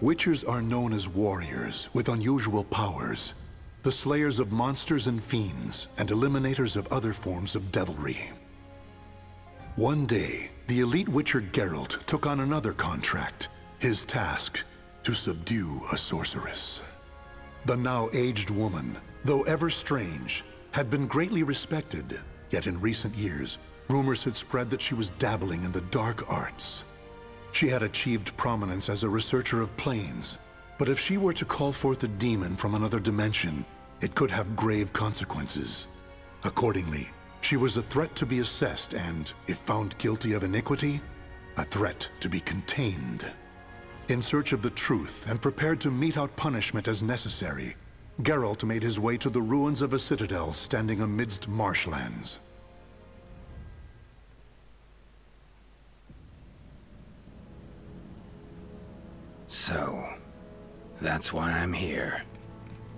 Witchers are known as warriors with unusual powers, the slayers of monsters and fiends, and eliminators of other forms of devilry. One day, the elite Witcher Geralt took on another contract, his task to subdue a sorceress. The now aged woman, though ever strange, had been greatly respected, yet in recent years, rumors had spread that she was dabbling in the dark arts. She had achieved prominence as a researcher of planes, but if she were to call forth a demon from another dimension, it could have grave consequences. Accordingly, she was a threat to be assessed and, if found guilty of iniquity, a threat to be contained. In search of the truth and prepared to mete out punishment as necessary, Geralt made his way to the ruins of a citadel standing amidst marshlands. So, that's why I'm here.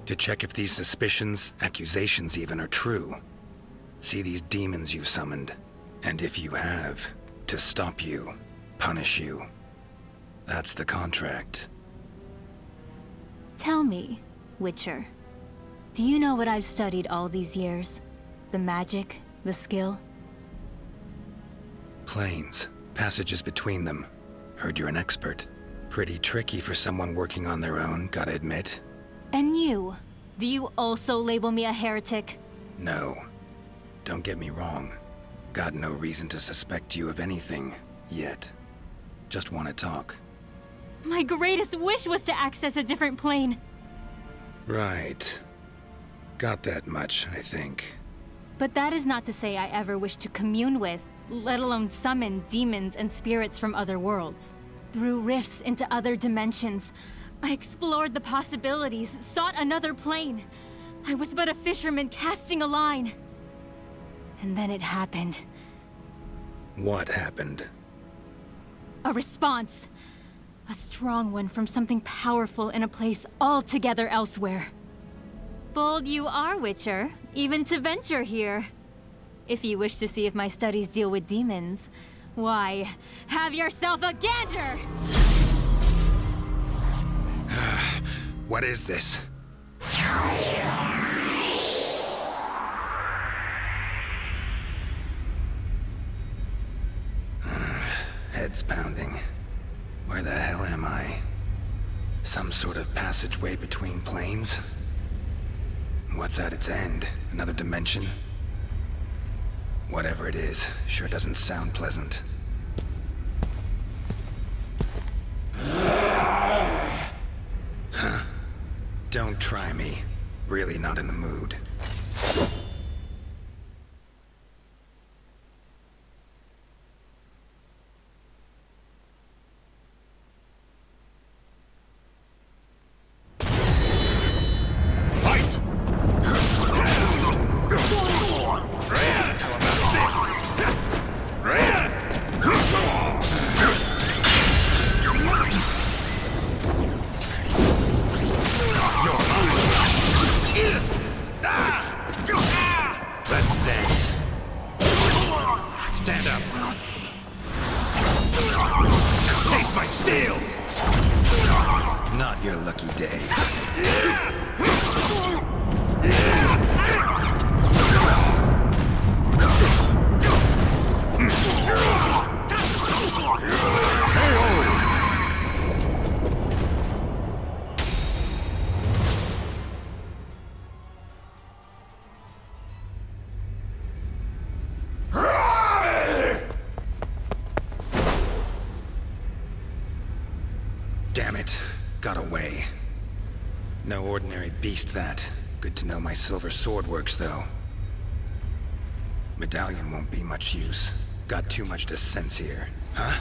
To check if these suspicions, accusations even, are true. See these demons you summoned, and if you have, to stop you, punish you. That's the contract. Tell me, Witcher, do you know what I've studied all these years? The magic, the skill? Planes, passages between them. Heard you're an expert. Pretty tricky for someone working on their own, gotta admit. And you? Do you also label me a heretic? No. Don't get me wrong. Got no reason to suspect you of anything, yet. Just want to talk. My greatest wish was to access a different plane. Right. Got that much, I think. But that is not to say I ever wish to commune with, let alone summon demons and spirits from other worlds. Through rifts into other dimensions, I explored the possibilities, sought another plane. I was but a fisherman casting a line. And then it happened. What happened? A response. A strong one from something powerful in a place altogether elsewhere. Bold you are, Witcher, even to venture here. If you wish to see if my studies deal with demons, why, have yourself a gander! What is this? Head's pounding. Where the hell am I? Some sort of passageway between planes? What's at its end? Another dimension? Whatever it is, sure doesn't sound pleasant. Huh. Don't try me. Really not in the mood. Stand up. Taste my steel! Not your lucky day. Damn it. Got away. No ordinary beast, that. Good to know my silver sword works, though. Medallion won't be much use. Got too much to sense here. Huh?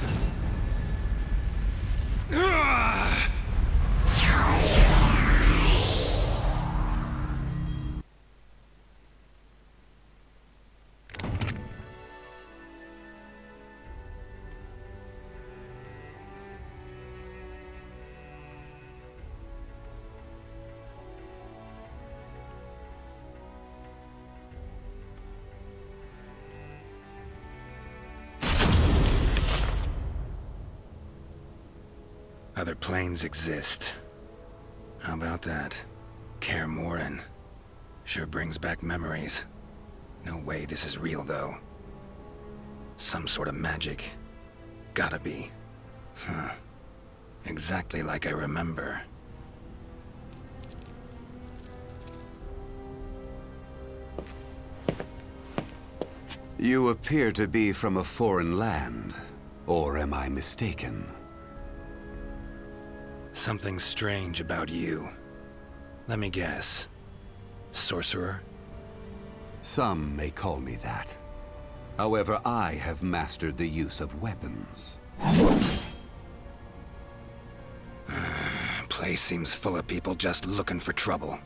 Other planes exist. How about that? Kaer Morhen. Sure brings back memories. No way this is real, though. Some sort of magic. Gotta be. Huh. Exactly like I remember. You appear to be from a foreign land. Or am I mistaken? Something strange about you. Let me guess. Sorcerer? Some may call me that. However, I have mastered the use of weapons. Place seems full of people just looking for trouble.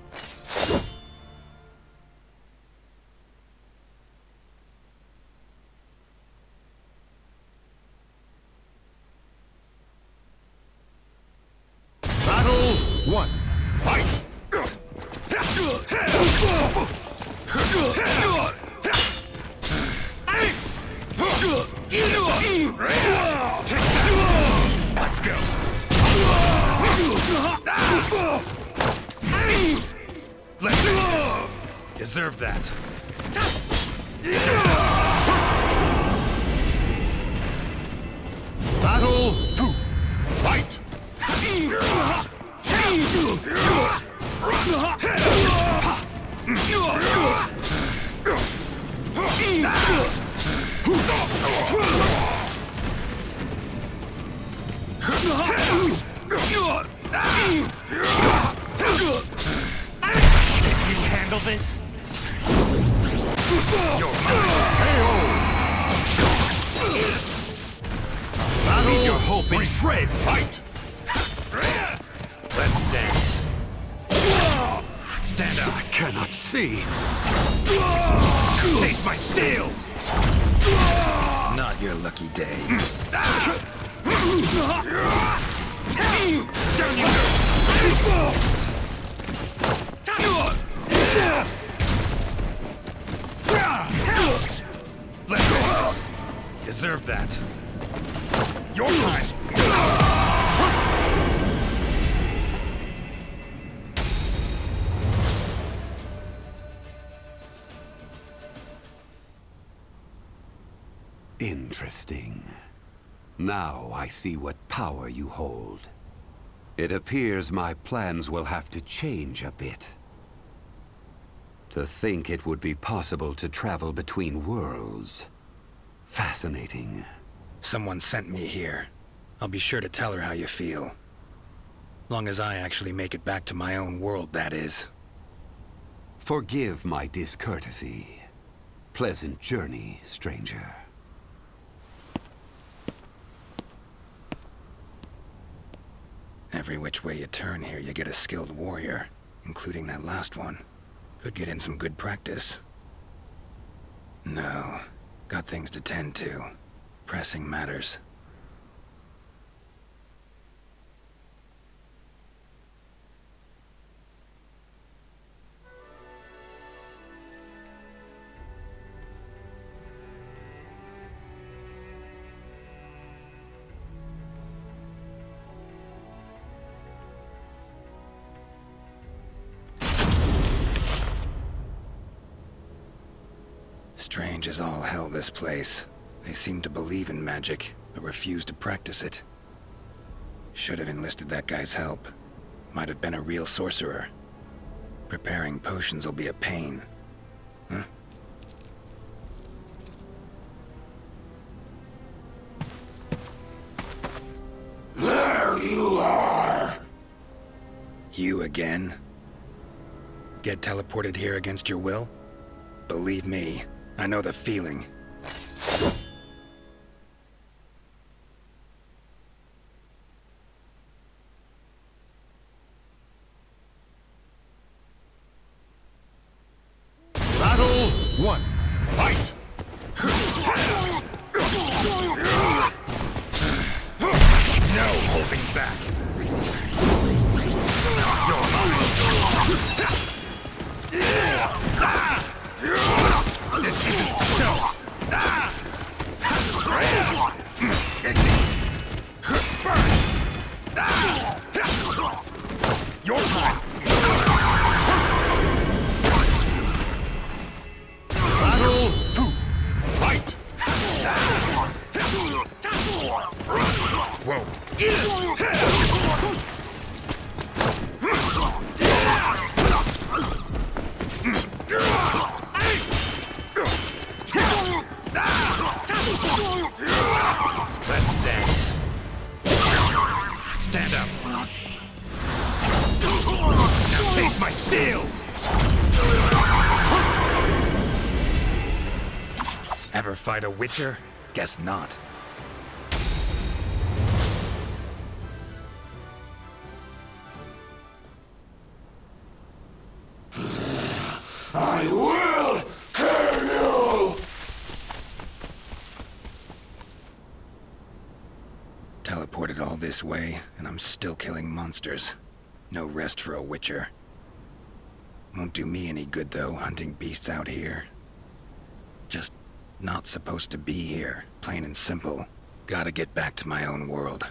Battle 1. Fight! Let's go. Let's go. Deserve that. Battle 2. Fight! Can you handle this? You're mine. Battle Leave your hope in 3. shreds. Fight! Let's dance. Stand up. I cannot see. Taste my steel. Not your lucky day. Down you go. Let's go. Deserve that. Your time. Interesting. Now I see what power you hold. It appears my plans will have to change a bit. To think it would be possible to travel between worlds. Fascinating. Someone sent me here. I'll be sure to tell her how you feel. Long as I actually make it back to my own world, that is. Forgive my discourtesy. Pleasant journey, stranger. Every which way you turn here, you get a skilled warrior, including that last one. Could get in some good practice. No, got things to tend to. Pressing matters. Strange as all hell, this place. They seem to believe in magic, but refuse to practice it. Should have enlisted that guy's help. Might have been a real sorcerer. Preparing potions will be a pain. Huh? There you are! You again? Get teleported here against your will? Believe me, I know the feeling. Battle 1. Fight! No holding back. This isn't a show. Let's dance. Stand up. Now take my steel! Ever fight a Witcher? Guess not. I will kill you! Teleported all this way, and I'm still killing monsters. No rest for a Witcher. Won't do me any good, though, hunting beasts out here. Just not supposed to be here, plain and simple. Gotta get back to my own world.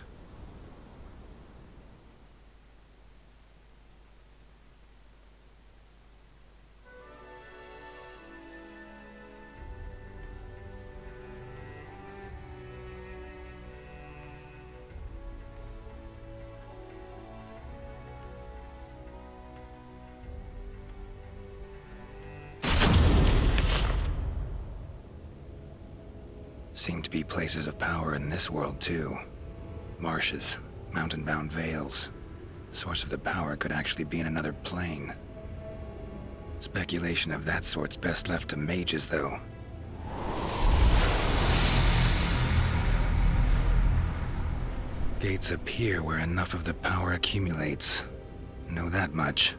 Seem to be places of power in this world, too. Marshes, mountain-bound vales. Source of the power could actually be in another plane. Speculation of that sort's best left to mages, though. Gates appear where enough of the power accumulates. Know that much.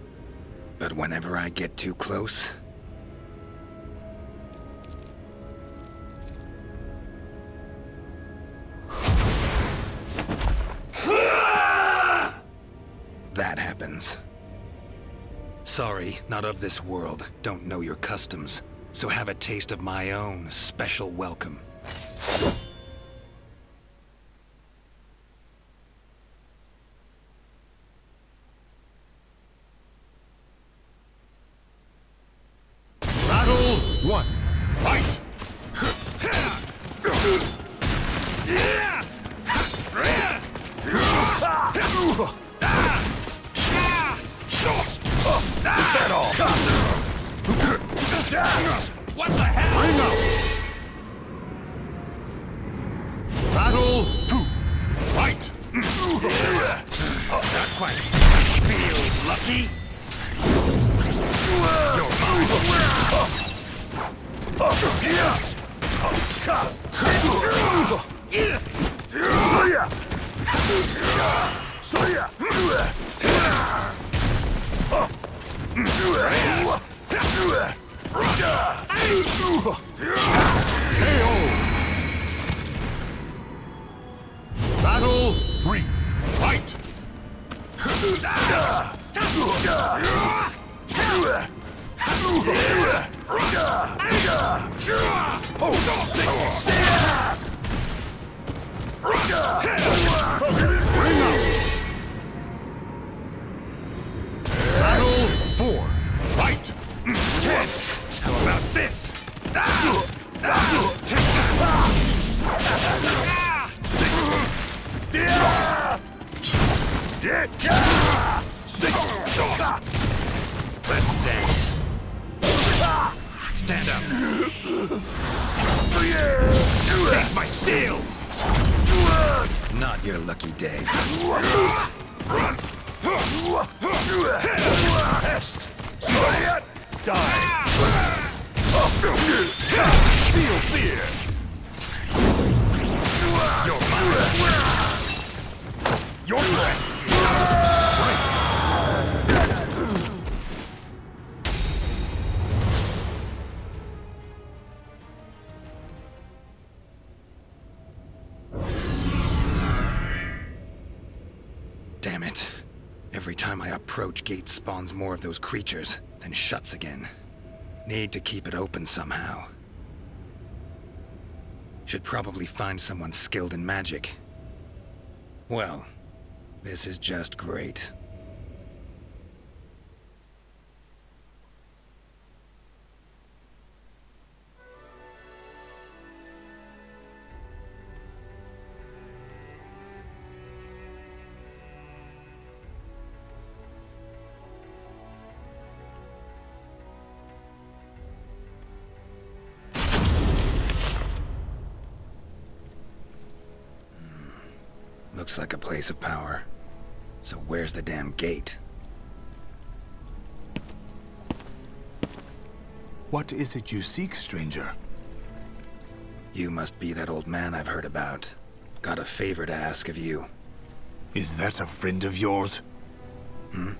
But whenever I get too close, that happens. Sorry, not of this world. Don't know your customs. So have a taste of my own special welcome. Battle 1. Fight! Is that all? What the hell? Bring out! Battle 2. Fight! Not quite. Feel lucky? You're mine. Battle 3. Fight! Bring out! Battle 4. Fight! How about this? Let's dance. Stand up. Take my steel! Not your lucky day. Die! Feel fear! You're mine. Your turn! Damn it. Every time I approach, Gate spawns more of those creatures, then shuts again. Need to keep it open somehow. Should probably find someone skilled in magic. Well, this is just great. Looks like a place of power. So where's the damn gate? What is it you seek, stranger? You must be that old man I've heard about. Got a favor to ask of you. Is that a friend of yours? Hmm?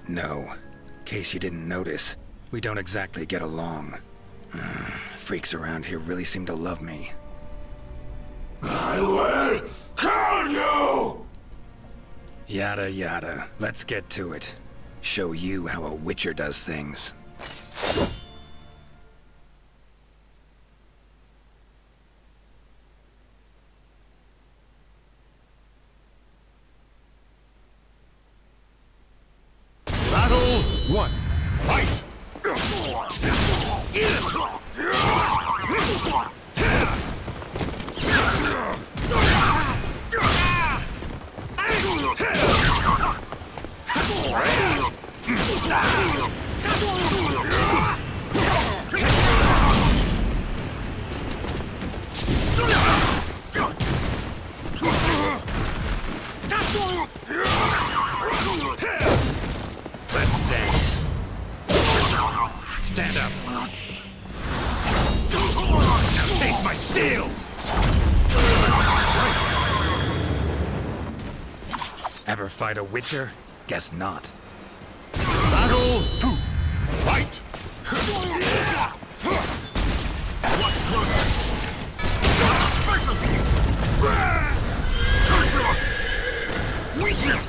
No. In case you didn't notice, we don't exactly get along. Freaks around here really seem to love me. I will kill you! Yada yada. Let's get to it. Show you how a Witcher does things. Battle 1. Fight! Let's dance. Stand up. Now take my steel! Ever fight a Witcher? Guess not. Battle 2. Fight! What closer? Specialty! Curse your weakness!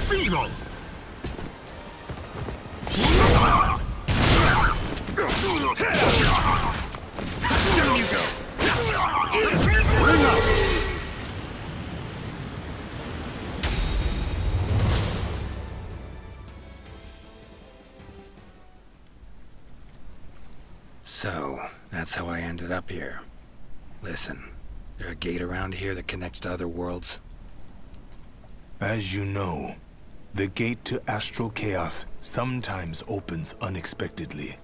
Feeble! Down you go! Bring up! So, that's how I ended up here. Listen, there a gate around here that connects to other worlds? As you know, the gate to astral chaos sometimes opens unexpectedly.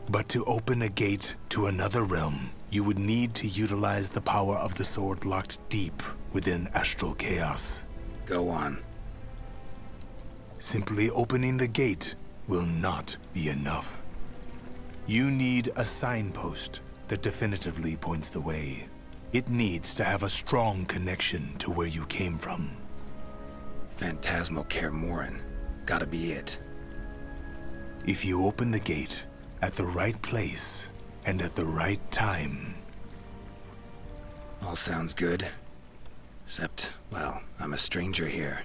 But to open a gate to another realm, you would need to utilize the power of the sword locked deep within astral chaos. Go on. Simply opening the gate will not be enough. You need a signpost that definitively points the way. It needs to have a strong connection to where you came from. Phantasmal Kaer Morhen. Gotta be it. If you open the gate at the right place and at the right time. All sounds good. Except, well, I'm a stranger here.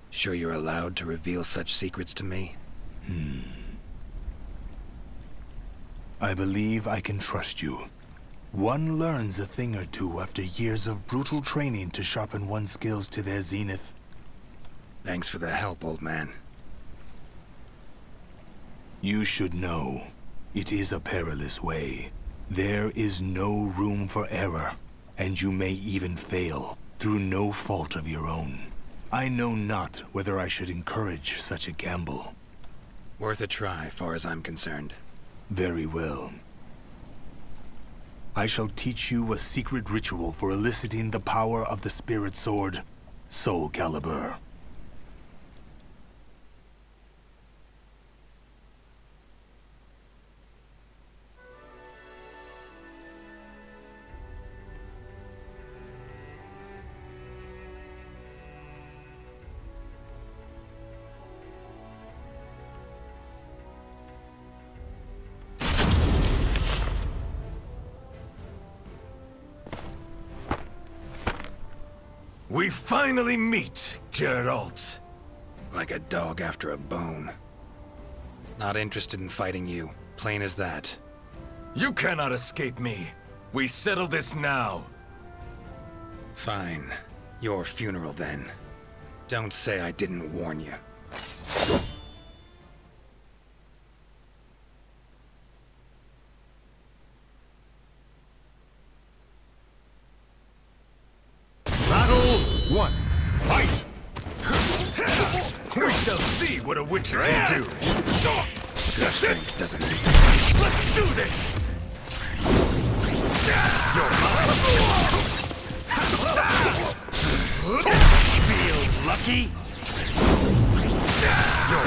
Sure you're allowed to reveal such secrets to me? I believe I can trust you. One learns a thing or two after years of brutal training to sharpen one's skills to their zenith. Thanks for the help, old man. You should know, it is a perilous way. There is no room for error, and you may even fail through no fault of your own. I know not whether I should encourage such a gamble. Worth a try, far as I'm concerned. Very well. I shall teach you a secret ritual for eliciting the power of the spirit sword, Soulcalibur. We finally meet, Geralt. Like a dog after a bone. Not interested in fighting you. Plain as that. You cannot escape me. We settle this now. Fine. Your funeral, then. Don't say I didn't warn you. Battle 1. Fight! shall see what a Witcher can do. That's it! Doesn't Let's do this! You're mine! feel lucky? You're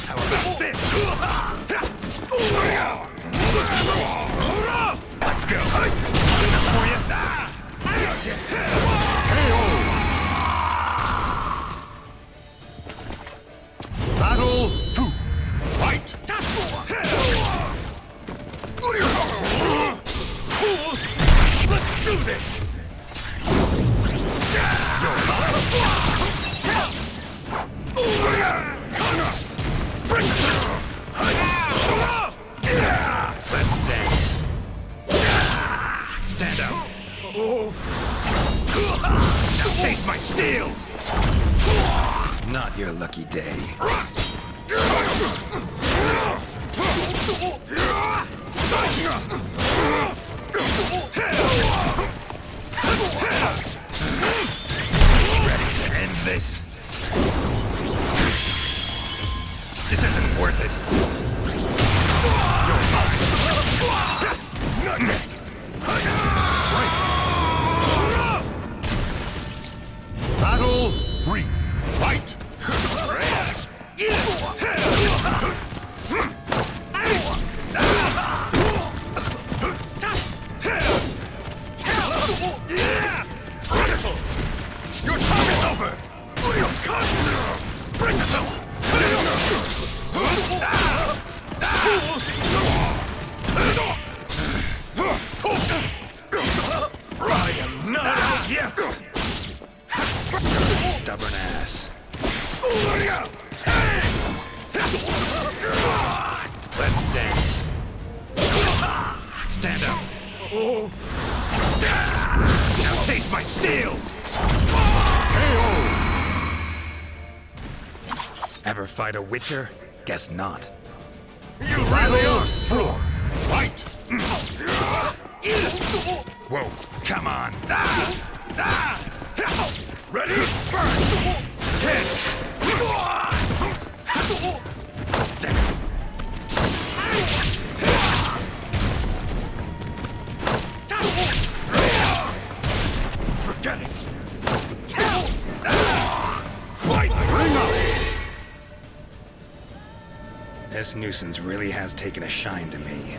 How about this? Let's go! Enough for you? Battle 2. Fight! Fools! Let's do this! Let's dance. Stand up. Now taste my steel! Not your lucky day. Ready to end this? This isn't worth it. Not yet! Battle 3. Fight! Wonderful! Your time is over! Brace yourself! I am not out yet! Stubborn ass. Let's dance. Stand up. Now taste my steel! Ever fight a Witcher? Guess not. You really are strong! Fight! Whoa, come on. Ready? Burn! Hit! Forget it! Fight! Bring up! This nuisance really has taken a shine to me.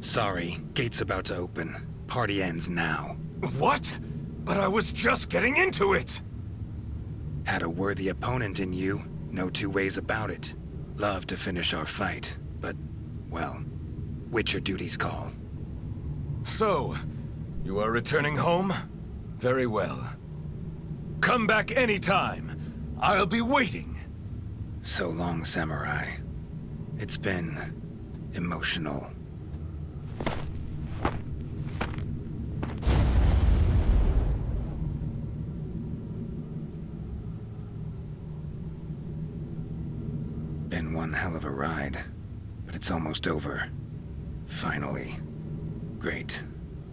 Sorry, gate's about to open. Party ends now. What? But I was just getting into it! Had a worthy opponent in you, no two ways about it. Love to finish our fight, but, well, Witcher duties call. So, you are returning home? Very well. Come back anytime. I'll be waiting. So long, Samurai. It's been emotional. Been one hell of a ride, but it's almost over. Finally. Great.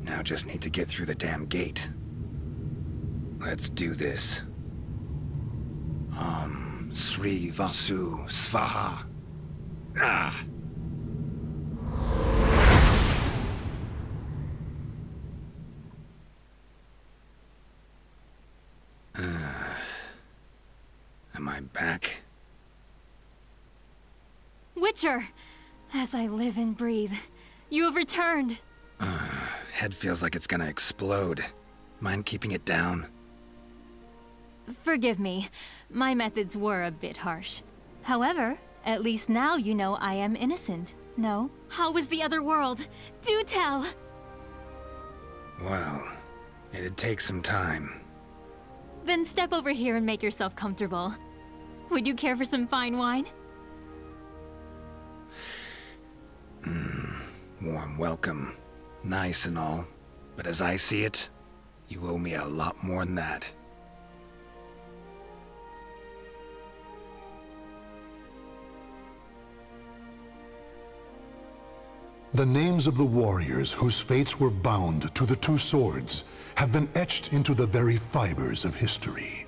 Now just need to get through the damn gate. Let's do this. Sri Vasu Svaha. Ah! Am I back? Witcher! As I live and breathe, you have returned. Head feels like it's gonna explode. Mind keeping it down? Forgive me. My methods were a bit harsh. However, at least now you know I am innocent. No? How was the other world? Do tell! Well, it'd take some time. Then step over here and make yourself comfortable. Would you care for some fine wine? Warm welcome. Nice and all. But as I see it, you owe me a lot more than that. The names of the warriors whose fates were bound to the two swords have been etched into the very fibers of history.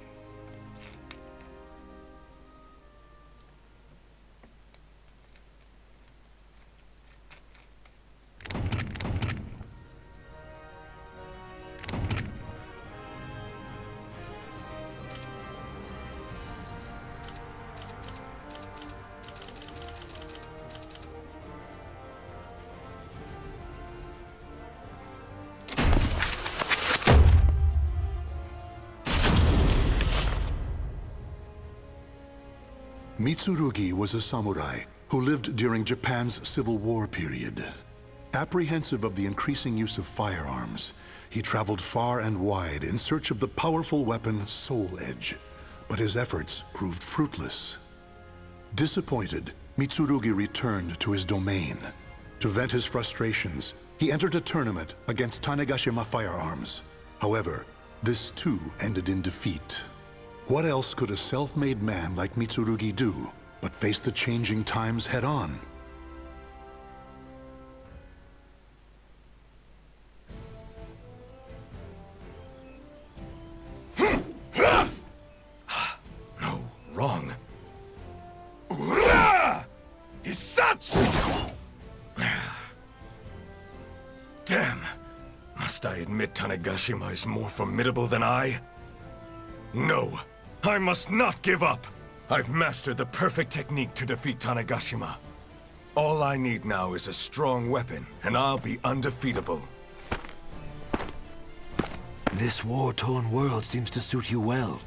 Mitsurugi was a samurai who lived during Japan's Civil War period. Apprehensive of the increasing use of firearms, he traveled far and wide in search of the powerful weapon Soul Edge, but his efforts proved fruitless. Disappointed, Mitsurugi returned to his domain. To vent his frustrations, he entered a tournament against Tanegashima firearms. However, this too ended in defeat. What else could a self-made man like Mitsurugi do but face the changing times head-on? No, wrong. Hisatsu! Damn! Must I admit Tanegashima is more formidable than I? No! I must not give up! I've mastered the perfect technique to defeat Tanegashima. All I need now is a strong weapon, and I'll be undefeatable. This war-torn world seems to suit you well.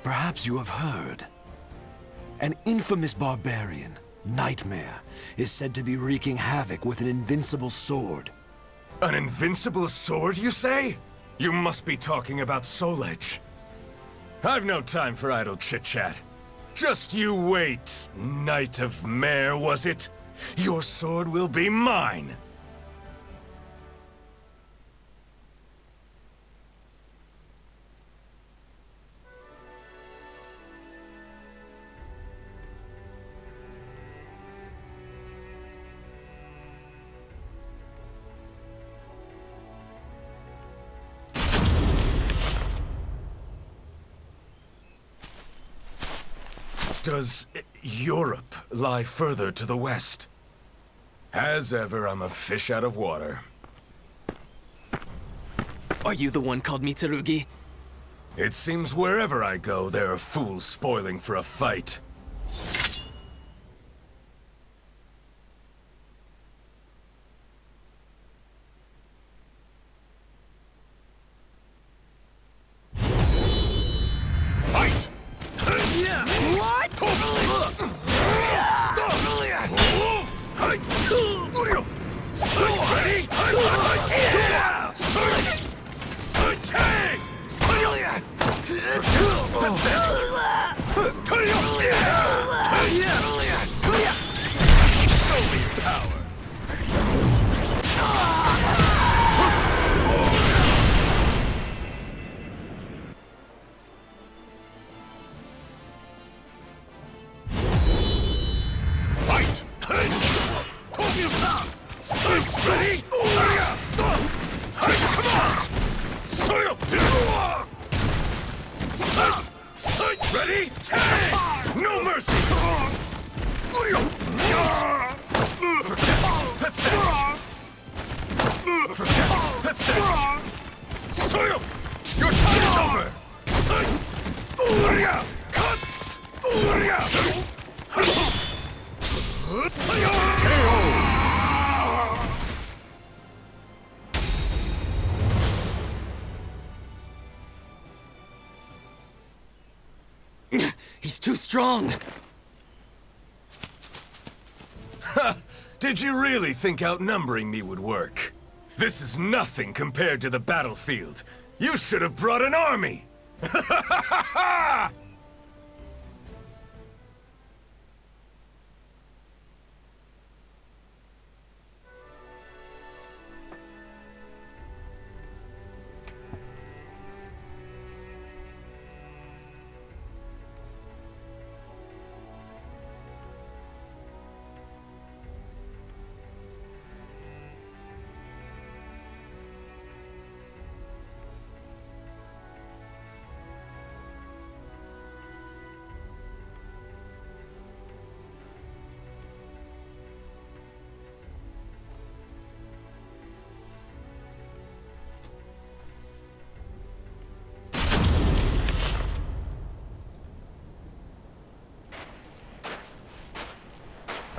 Perhaps you have heard. An infamous barbarian, Nightmare, is said to be wreaking havoc with an invincible sword. An invincible sword, you say? You must be talking about Soul Edge. I've no time for idle chit-chat. Just you wait, Knight of Mare, was it? Your sword will be mine! Does Europe lie further to the west? As ever, I'm a fish out of water. Are you the one called Mitsurugi? It seems wherever I go, there are fools spoiling for a fight. Ready? Take! No mercy! That's it! Your time is over! Cuts! He's too strong! Did you really think outnumbering me would work? This is nothing compared to the battlefield. You should have brought an army!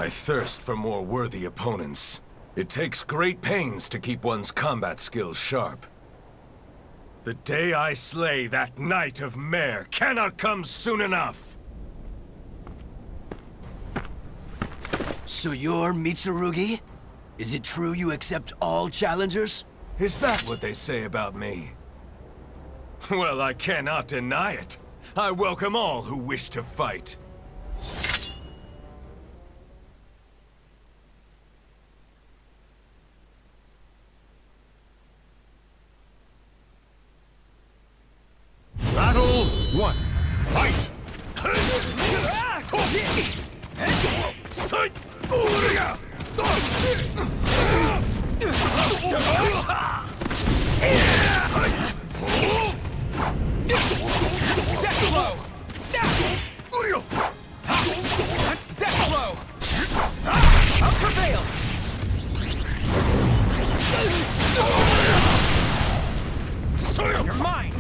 I thirst for more worthy opponents. It takes great pains to keep one's combat skills sharp. The day I slay that Knight of Mare cannot come soon enough! So you're Mitsurugi? Is it true you accept all challengers? Is that what they say about me? Well, I cannot deny it. I welcome all who wish to fight. Battle 1. Fight! I'll prevail! You're mine!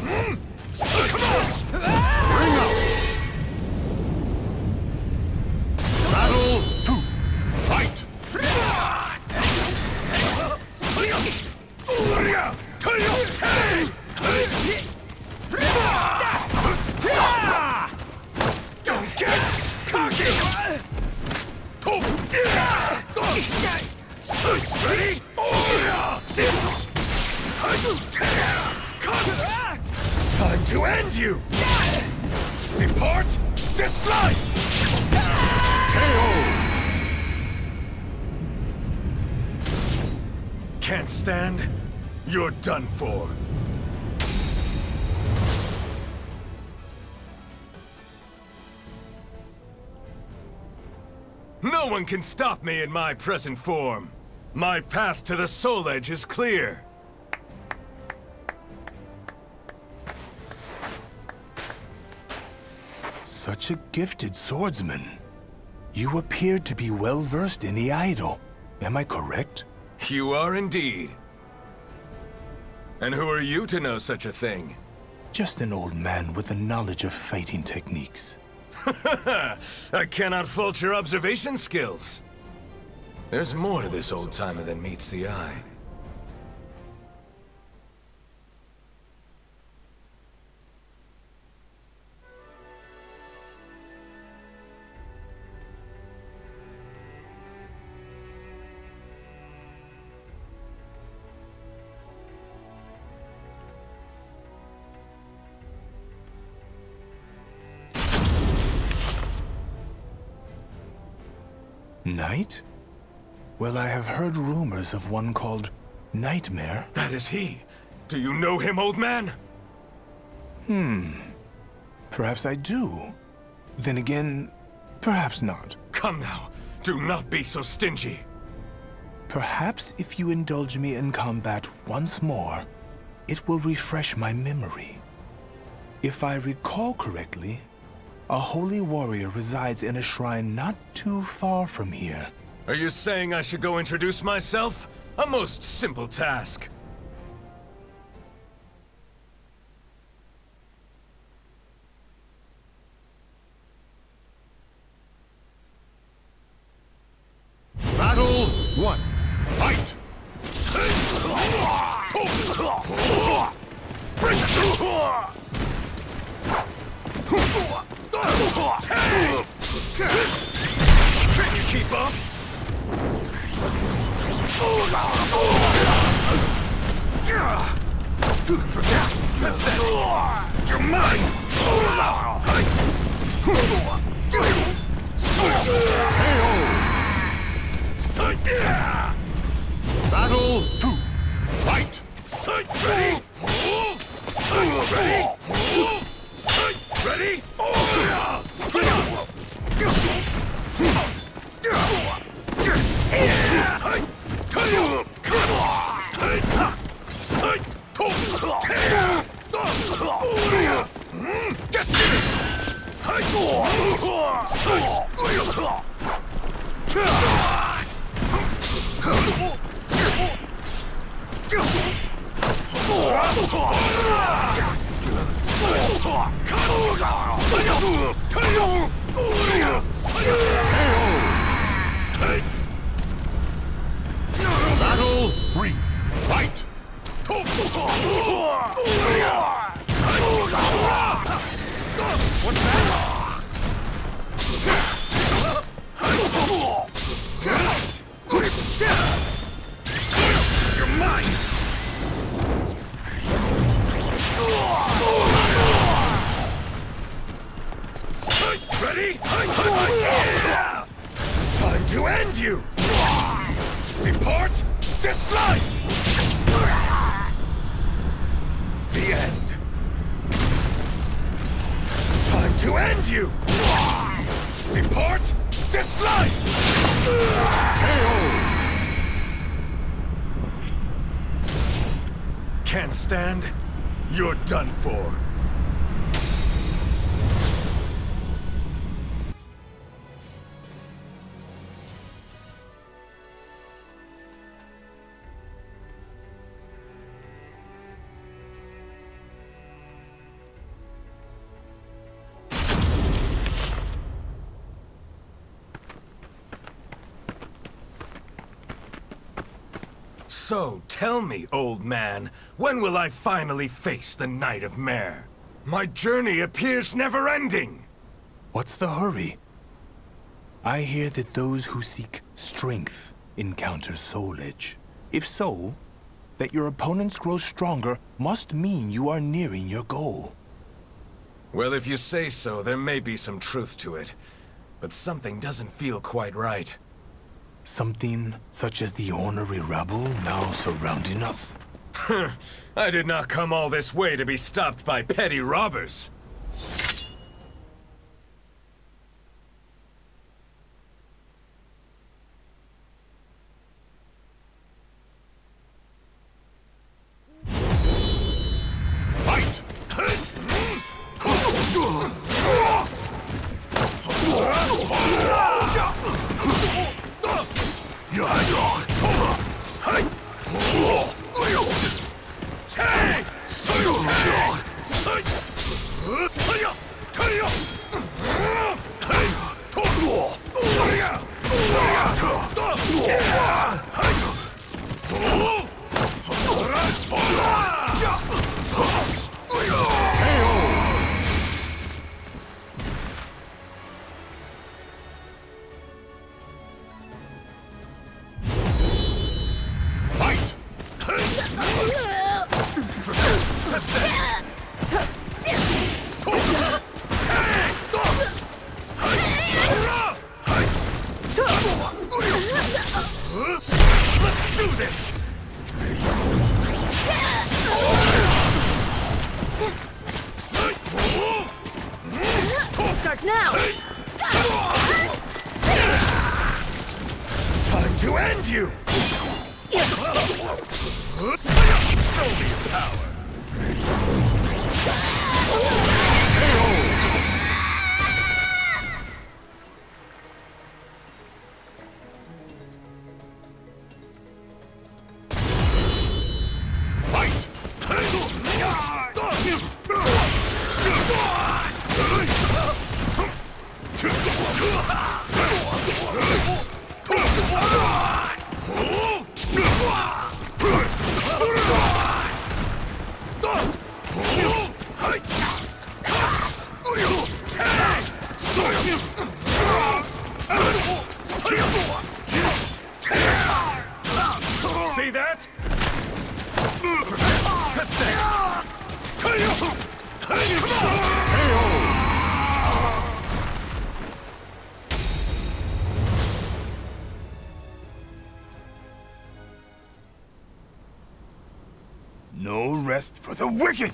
Come on! Bring out! Battle 2. Fight! Don't get cocky! Ready? Time to end you! Depart this life! Can't stand? You're done for. No one can stop me in my present form. My path to the Soul Edge is clear. Such a gifted swordsman. You appear to be well versed in Iaido. Am I correct? You are indeed. And who are you to know such a thing? Just an old man with a knowledge of fighting techniques. I cannot fault your observation skills. There's more to this old-timer than meets the eye. Knight? Well, I have heard rumors of one called Nightmare. That is he. Do you know him, old man? Perhaps I do. Then again, perhaps not. Come now. Do not be so stingy. Perhaps if you indulge me in combat once more, it will refresh my memory. If I recall correctly, a holy warrior resides in a shrine not too far from here. Are you saying I should go introduce myself? A most simple task. Battle 1. Fight! Can you keep up? Forget! That's it! You're mine! Battle 2. Fight! Ready? Ready? Ready? What's that? You're mine! Ready? Time to end you! Depart this life! The end. Time to end you! Depart this life! Can't stand? You're done for. So, tell me, old man, when will I finally face the Knight of Mare? My journey appears never-ending! What's the hurry? I hear that those who seek strength encounter soul edge. If so, that your opponents grow stronger must mean you are nearing your goal. Well, if you say so, there may be some truth to it. But something doesn't feel quite right. Something such as the ornery rabble now surrounding us? I did not come all this way to be stopped by petty robbers. Let's do this! Starts now! Time to end you! Show me your power! See that? That's that. No rest for the wicked!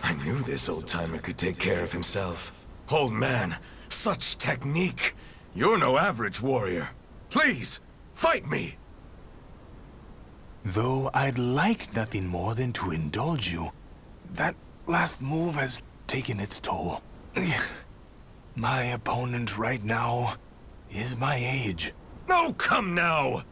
I knew this old-timer could take care of himself. Old man, such technique. You're no average warrior. Please, fight me! Though I'd like nothing more than to indulge you, that last move has taken its toll. My opponent right now is my age. No, come now!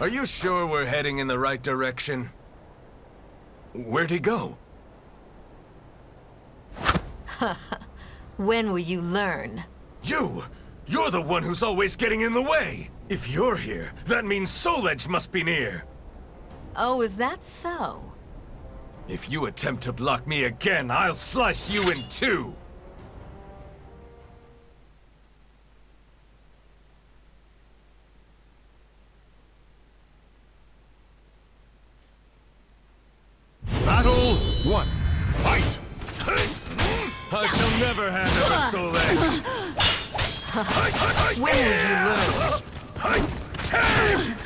Are you sure we're heading in the right direction? Where'd he go? When will you learn? You! You're the one who's always getting in the way! If you're here, that means Soul Edge must be near! Oh, is that so? If you attempt to block me again, I'll slice you in two! Battle 1. Fight! I shall never hand over Soul Edge! When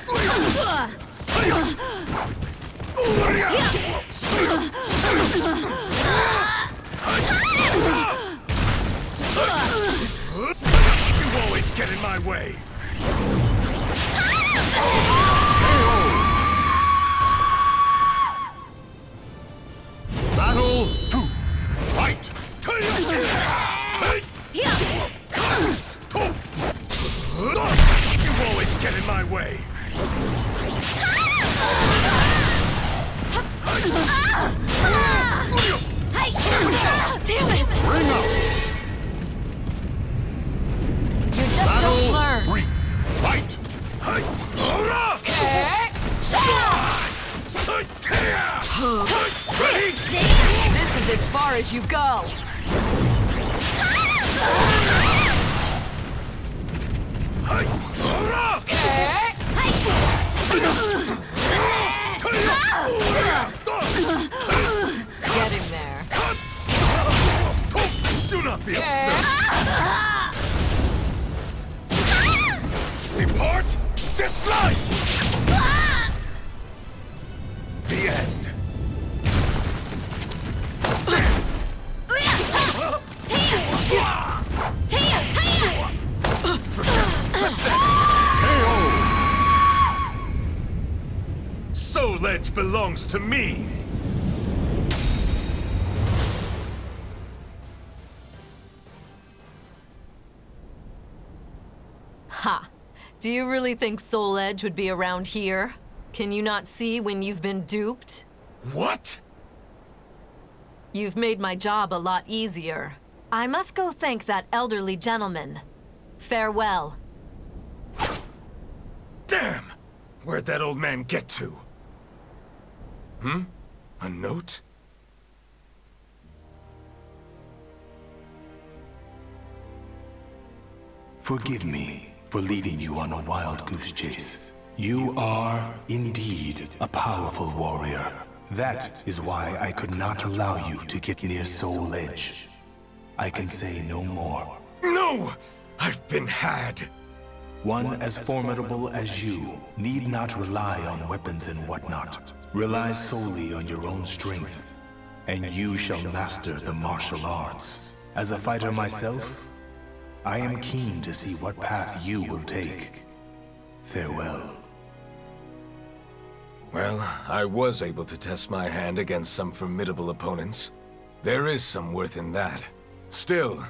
will you learn? You always get in my way! Battle 2. Fight! You always get in my way! Damn it! Bring out! You just don't learn. 3. Fight! This is as far as you go. Get him there. Do not be absurd! Depart this life! The end. Forget it. Let's end. Soul Edge belongs to me. Ha! Do you really think Soul Edge would be around here? Can you not see when you've been duped? What? You've made my job a lot easier. I must go thank that elderly gentleman. Farewell. Damn! Where'd that old man get to? A note? Forgive me for leading you on a wild goose chase. You are, indeed, a powerful warrior. That is why I could not allow you to get near Soul Edge. I can say no more. No! I've been had! One as formidable as you need not rely on weapons and whatnot. Rely solely on your own strength, and you shall master the martial arts. As a fighter myself, I am keen to see what path you will take. Farewell. Well, I was able to test my hand against some formidable opponents. There is some worth in that. Still,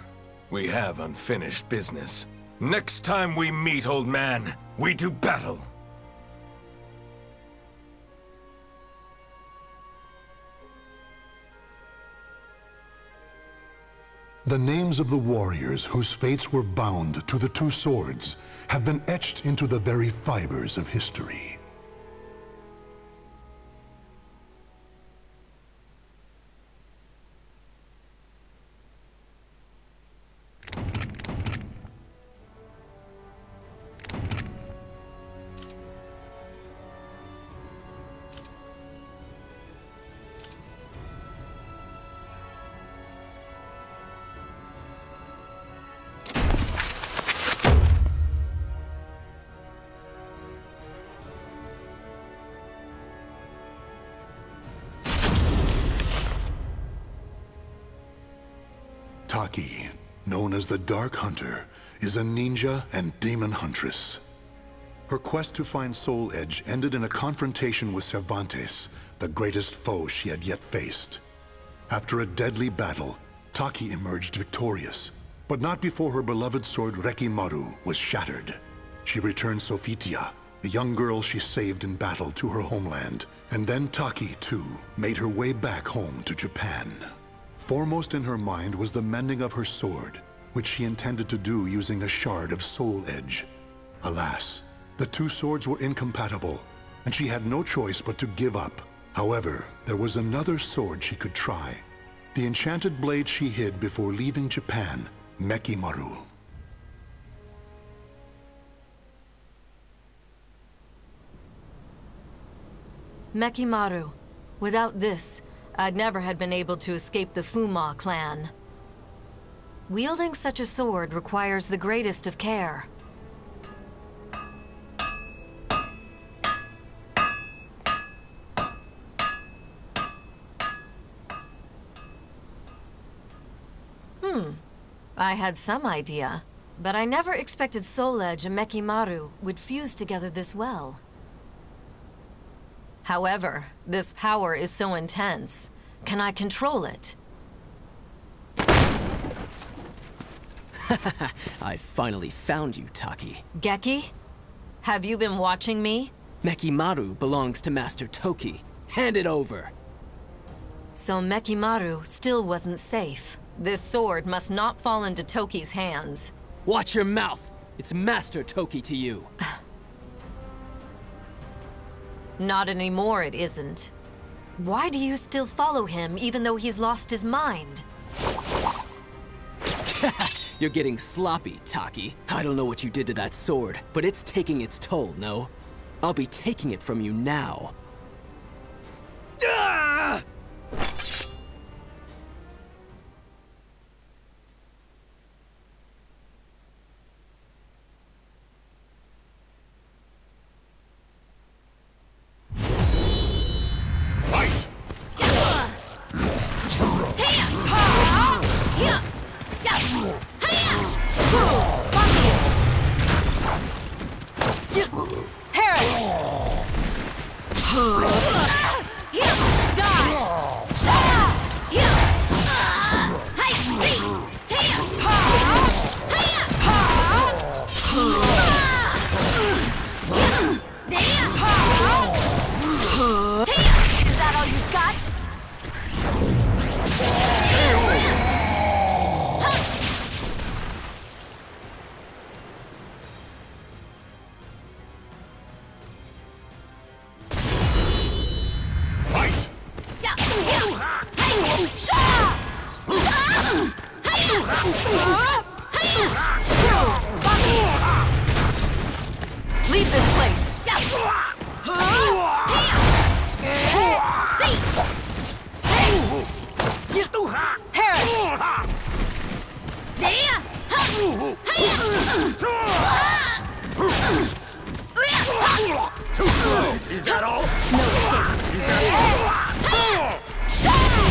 we have unfinished business. Next time we meet, old man, we do battle. The names of the warriors whose fates were bound to the two swords have been etched into the very fibers of history. Taki, known as the Dark Hunter, is a ninja and demon huntress. Her quest to find Soul Edge ended in a confrontation with Cervantes, the greatest foe she had yet faced. After a deadly battle, Taki emerged victorious, but not before her beloved sword Rekimaru was shattered. She returned Sofitia the young girl she saved in battle, to her homeland. And then Taki, too, made her way back home to Japan. Foremost in her mind was the mending of her sword, which she intended to do using a shard of soul edge. Alas, the two swords were incompatible, and she had no choice but to give up. However, there was another sword she could try. The enchanted blade she hid before leaving Japan, Mekimaru. Mekimaru. Without this, I'd never have been able to escape the Fuma clan. Wielding such a sword requires the greatest of care. I had some idea, but I never expected Soul Edge and Mekimaru would fuse together this well. However, this power is so intense. Can I control it? I finally found you, Taki. Geki? Have you been watching me? Mekimaru belongs to Master Toki. Hand it over. So Mekimaru still wasn't safe. This sword must not fall into Toki's hands. Watch your mouth! It's Master Toki to you. Not anymore, it isn't. Why do you still follow him, even though he's lost his mind? You're getting sloppy, Taki. I don't know what you did to that sword, but it's taking its toll, no? I'll be taking it from you now. Leave this place! Is that all? No escape. Is that all?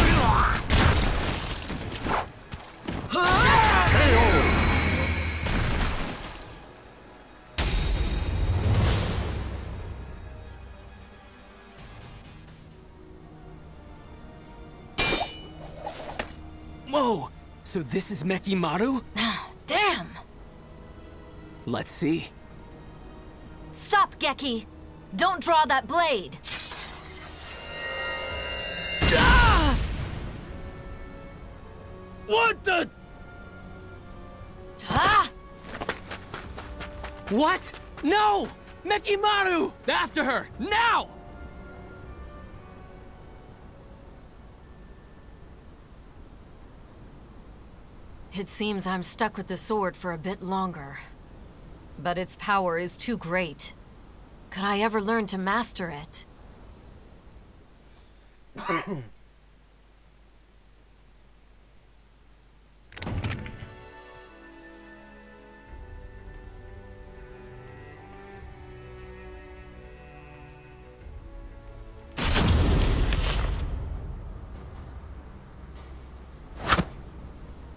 Whoa! So this is Mekimaru? Damn! Let's see. Stop, Geki! Don't draw that blade! Ah! What the? Ah! What? No! Mekimaru! After her! Now! It seems I'm stuck with the sword for a bit longer. But its power is too great. Could I ever learn to master it?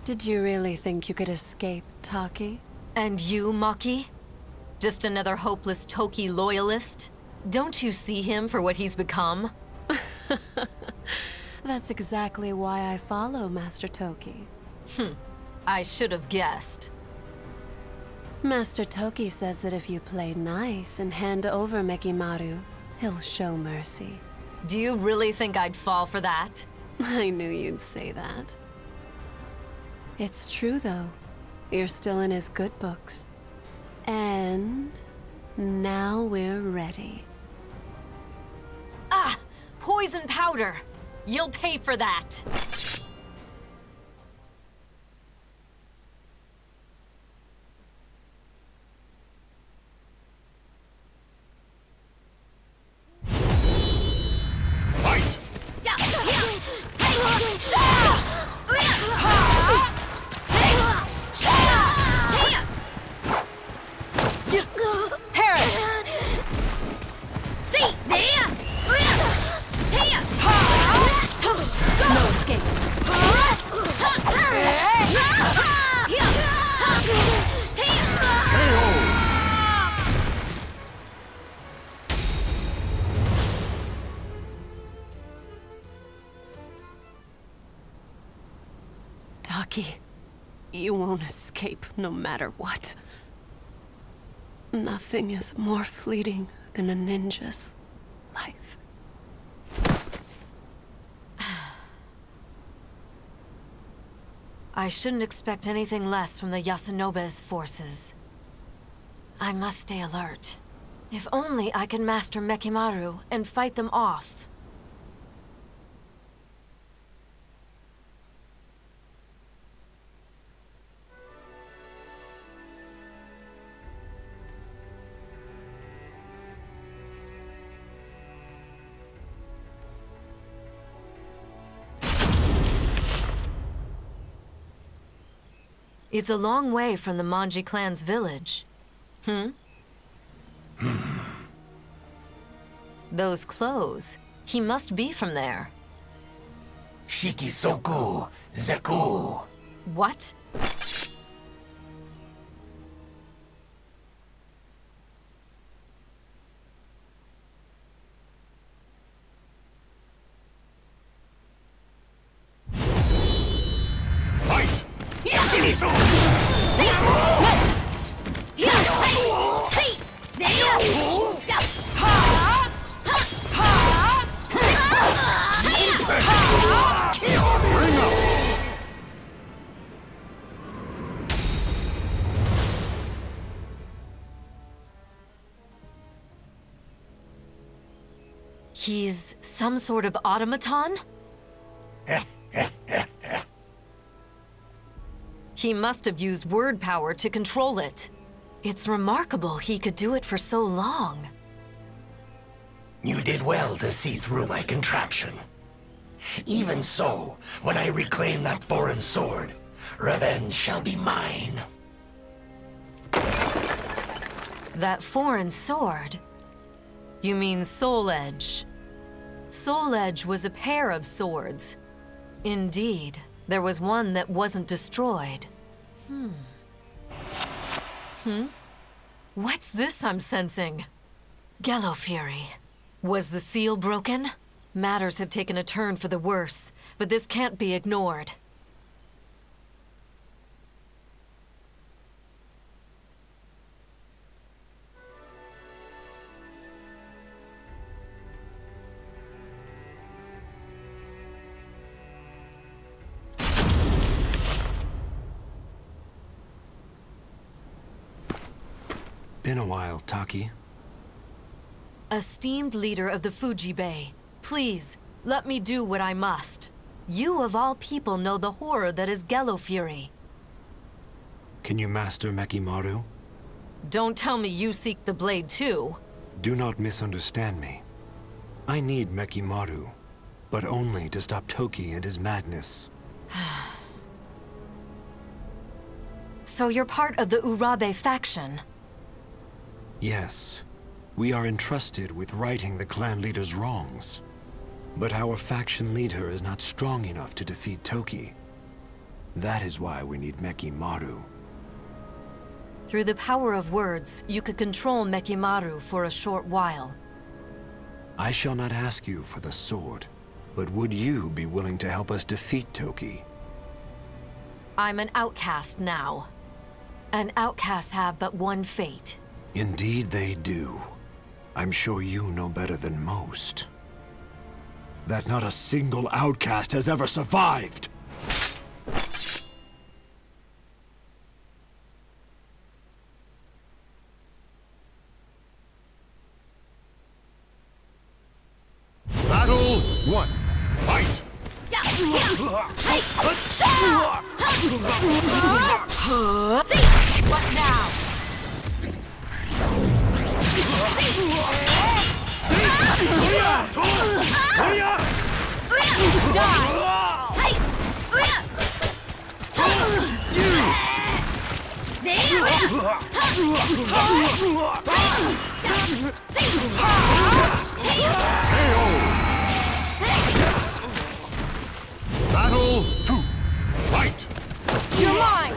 Did you really think you could escape, Taki? And you, Maki? Just another hopeless Toki loyalist? Don't you see him for what he's become? That's exactly why I follow Master Toki. I should have guessed. Master Toki says that if you play nice and hand over Mekimaru, he'll show mercy. Do you really think I'd fall for that? I knew you'd say that. It's true, though. You're still in his good books. And now we're ready. Ah! Poison powder! You'll pay for that! Taki, you won't escape no matter what. Nothing is more fleeting than a ninja's life. I shouldn't expect anything less from the Yasunobe's forces. I must stay alert. If only I can master Mekimaru and fight them off. It's a long way from the Manji clan's village. Those clothes. He must be from there. Shikisoku Zeku. What? He's some sort of automaton? He must have used word power to control it. It's remarkable he could do it for so long. You did well to see through my contraption. Even so, when I reclaim that foreign sword, revenge shall be mine. That foreign sword? You mean Soul Edge. Soul Edge was a pair of swords. Indeed, there was one that wasn't destroyed. What's this I'm sensing? Gello Fury. Was the seal broken? Matters have taken a turn for the worse, but this can't be ignored. Been a while, Taki. Esteemed leader of the Fuji Bay, please, let me do what I must. You of all people know the horror that is Gello Fury. Can you master Mekimaru? Don't tell me you seek the blade too. Do not misunderstand me. I need Mekimaru, but only to stop Toki and his madness. So you're part of the Urabe faction? Yes. We are entrusted with righting the clan leader's wrongs. But our faction leader is not strong enough to defeat Toki. That is why we need Mekimaru. Through the power of words, you could control Mekimaru for a short while. I shall not ask you for the sword, but would you be willing to help us defeat Toki? I'm an outcast now. And outcasts have but one fate. Indeed they do. I'm sure you know better than most that not a single outcast has ever survived. Battle 1. Fight! What now? Battle 2. Fight! You're mine!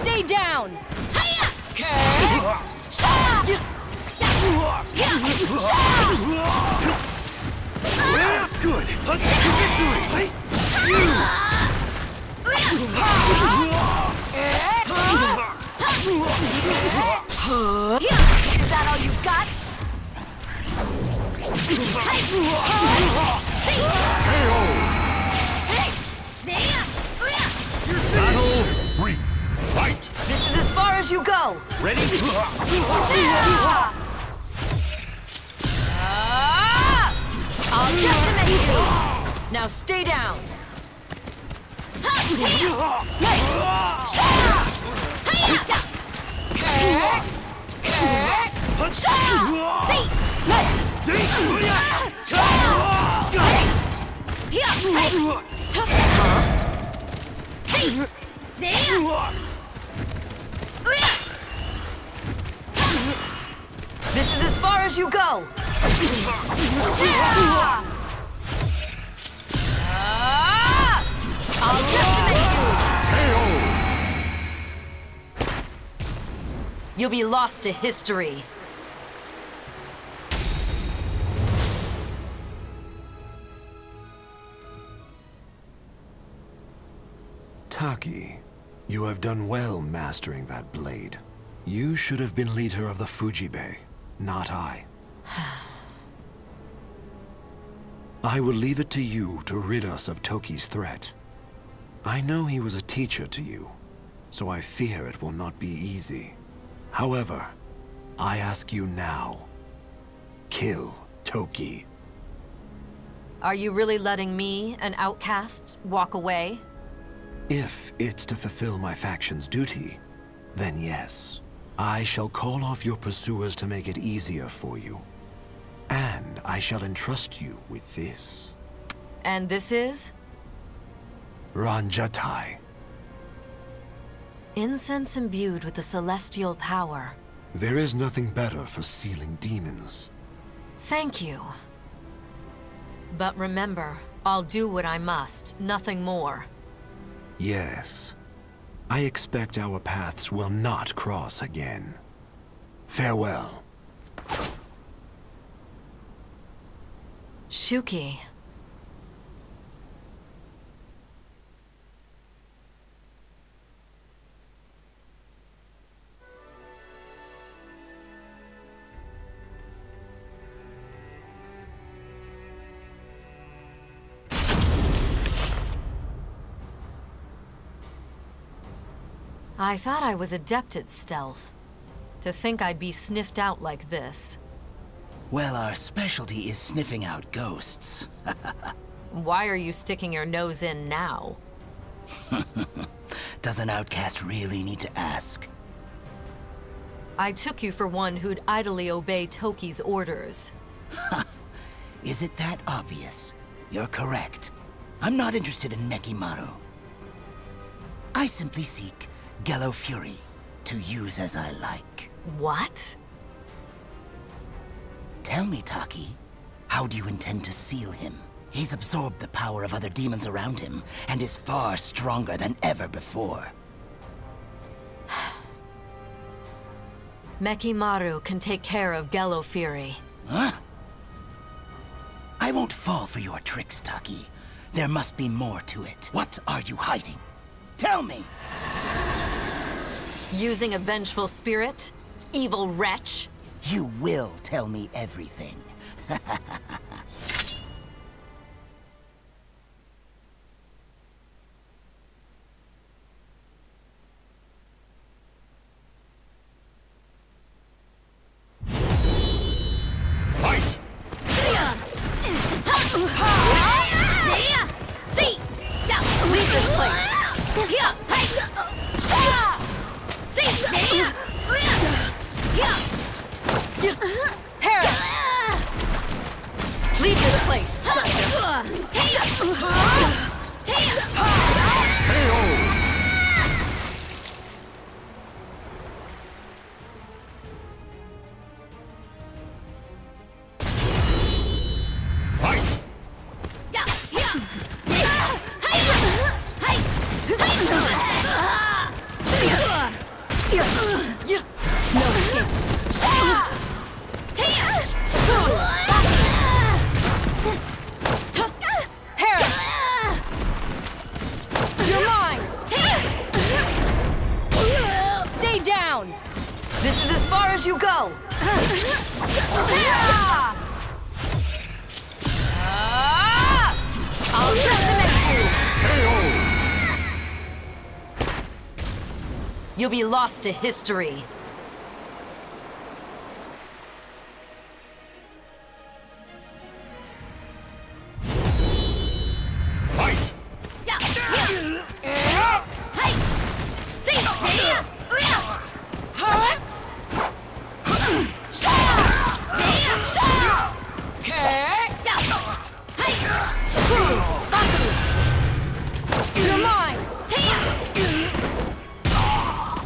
Stay down! Good. Let's get to it. Is that all you've got? Battle 3. Fight! This is as far as you go. Ready? I'll decimate you. Now stay down. This is as far as you go. I'll decimate you. You'll be lost to history. Taki, you have done well mastering that blade. You should have been leader of the Fujibe, not I. I will leave it to you to rid us of Toki's threat. I know he was a teacher to you, so I fear it will not be easy. However, I ask you now, kill Toki. Are you really letting me, an outcast, walk away? If it's to fulfill my faction's duty, then yes. I shall call off your pursuers to make it easier for you. And I shall entrust you with this. And this is? Ranjatai. Incense imbued with the celestial power. There is nothing better for sealing demons. Thank you. But remember, I'll do what I must, nothing more. Yes. I expect our paths will not cross again. Farewell. Shuki. I thought I was adept at stealth. To think I'd be sniffed out like this. Well, our specialty is sniffing out ghosts. Why are you sticking your nose in now? Does an outcast really need to ask? I took you for one who'd idly obey Toki's orders. Is it that obvious? You're correct. I'm not interested in Mekimaru. I simply seek Gello Fury to use as I like. What? Tell me, Taki, how do you intend to seal him? He's absorbed the power of other demons around him, and is far stronger than ever before. Mekimaru can take care of Gello Fury. Huh? I won't fall for your tricks, Taki. There must be more to it. What are you hiding? Tell me! Using a vengeful spirit? Evil wretch? You will tell me everything. Leave this place! Harris! Leave this place! You're mine! Stay down! This is as far as you go! I'll decimate you! You'll be lost to history. You're mine!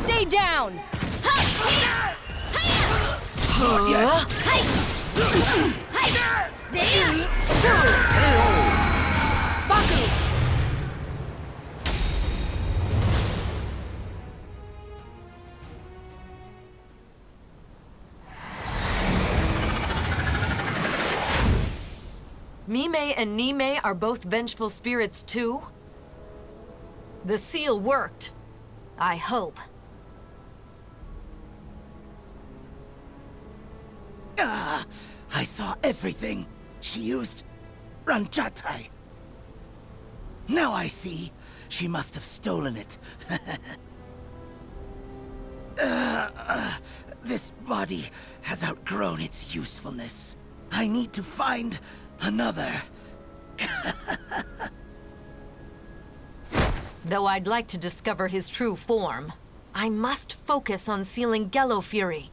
Stay down! Mime and Nime are both vengeful spirits too? The seal worked. I hope. I saw everything. She used Ranjatai. Now I see. She must have stolen it. This body has outgrown its usefulness. I need to find another. Though I'd like to discover his true form, I must focus on sealing Gello Fury.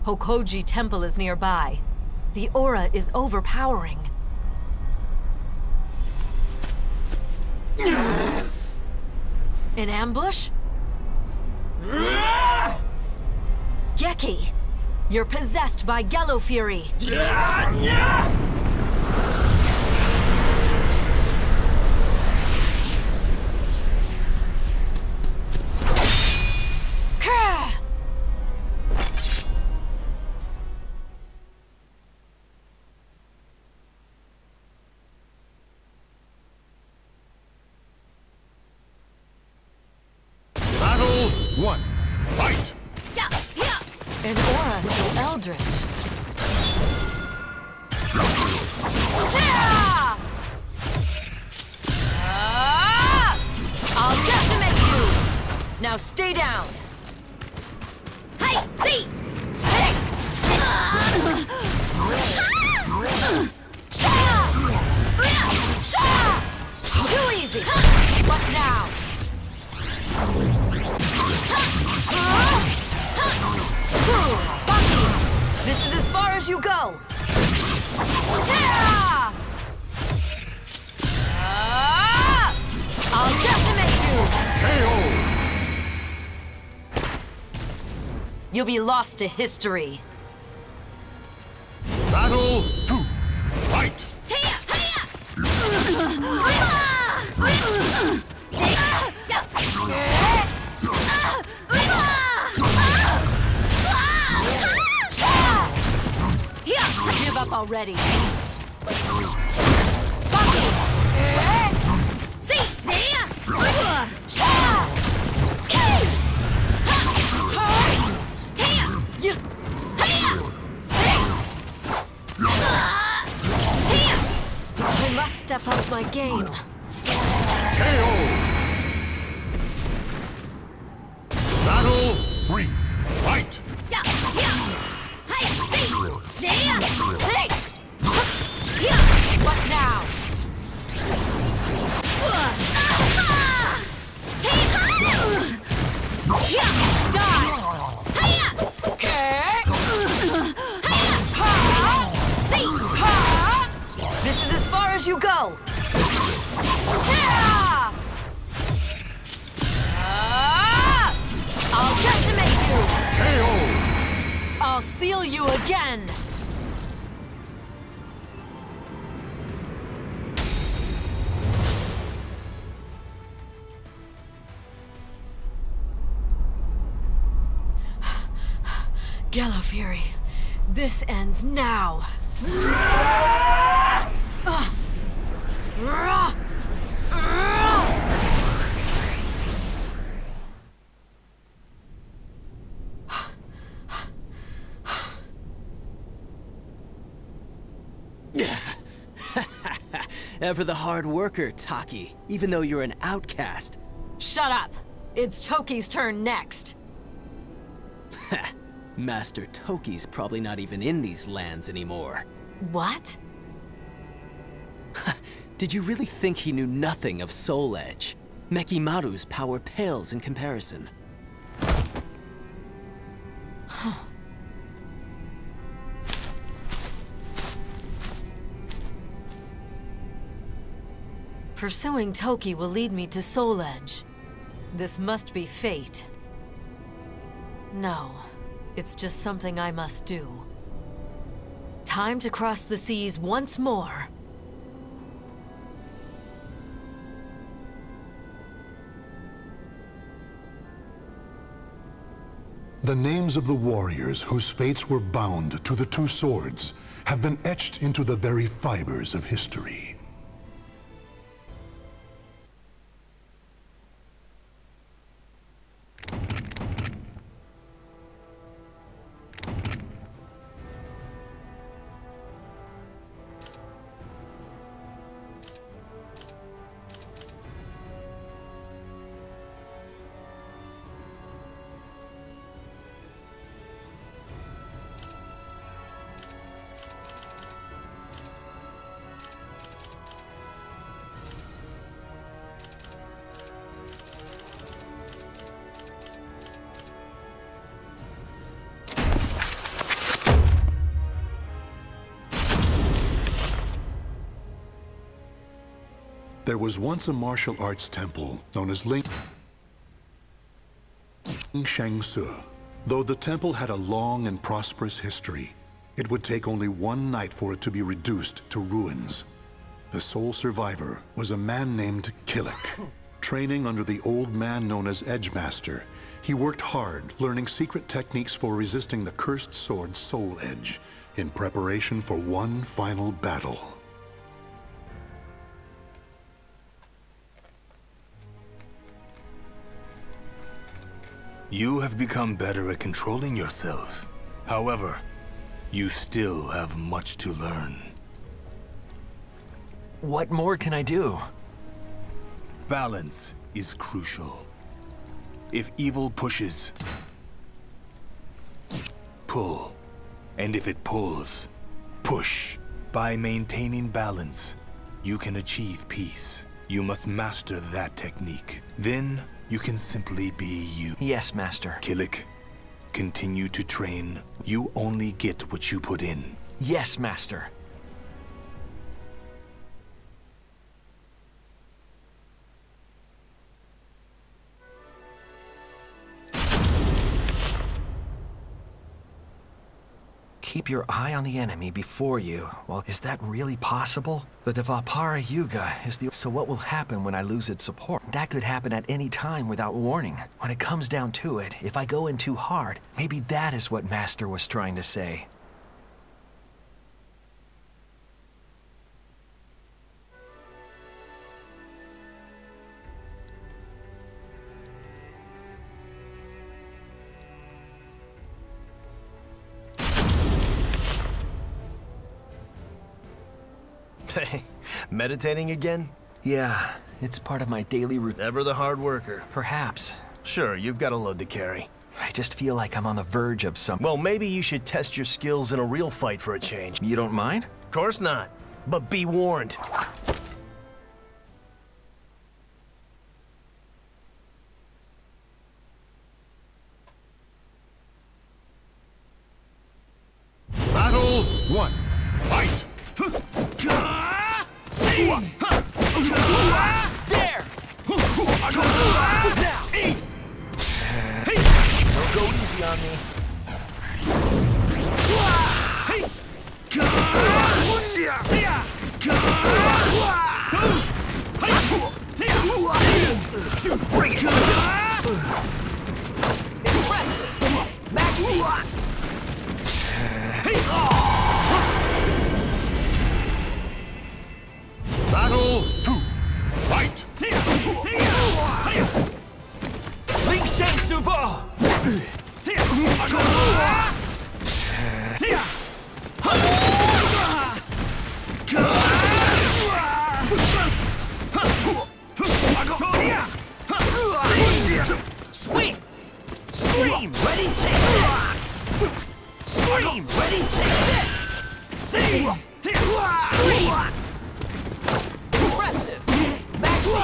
Hokoji Temple is nearby. The aura is overpowering. An ambush? Geki, you're possessed by Gello Fury. One, fight! An aura so eldritch. I'll decimate you! Now stay down! Hey, see! Hey! Too easy! What now? This is as far as you go! I'll decimate you! You'll be lost to history. Battle 2! up already. I must step up my game. Battle 3. Fight! What now? This is as far as you go. I'll decimate you. I'll seal you again. Gallowfury, this ends now. Ever the hard worker, Taki, even though you're an outcast. Shut up! It's Toki's turn next. Master Toki's probably not even in these lands anymore. What? Did you really think he knew nothing of Soul Edge? Mekimaru's power pales in comparison. Pursuing Toki will lead me to Soul Edge. This must be fate. No, it's just something I must do. Time to cross the seas once more. The names of the warriors whose fates were bound to the two swords have been etched into the very fibers of history. There was once a martial arts temple known as Ling Shangsu. Though the temple had a long and prosperous history, it would take only one night for it to be reduced to ruins. The sole survivor was a man named Killick. Training under the old man known as Edgemaster, he worked hard, learning secret techniques for resisting the cursed sword Soul Edge, in preparation for one final battle. You have become better at controlling yourself. However, you still have much to learn. What more can I do? Balance is crucial. If evil pushes, pull. And if it pulls, push. By maintaining balance, you can achieve peace. You must master that technique. Then, you can simply be you. Yes, Master. Killick, continue to train. You only get what you put in. Yes, Master. Keep your eye on the enemy before you. Well, is that really possible? The Dvapara Yuga is the... So what will happen when I lose its support? That could happen at any time without warning. When it comes down to it, if I go in too hard, maybe that is what Master was trying to say. Hey, meditating again? Yeah, it's part of my daily routine. Ever the hard worker? Perhaps. Sure, you've got a load to carry. I just feel like I'm on the verge of some... Well, maybe you should test your skills in a real fight for a change. You don't mind? Of course not, but be warned. Battle 1. Fight! There! Don't go easy on me. Bring it! Impressive! Maxi! Battle 2. Fight! Ling Shang Subo! Sweep! Scream! Ready? Take this! Scream! Ready? Take this! See! Scream! Impressive! Maxi!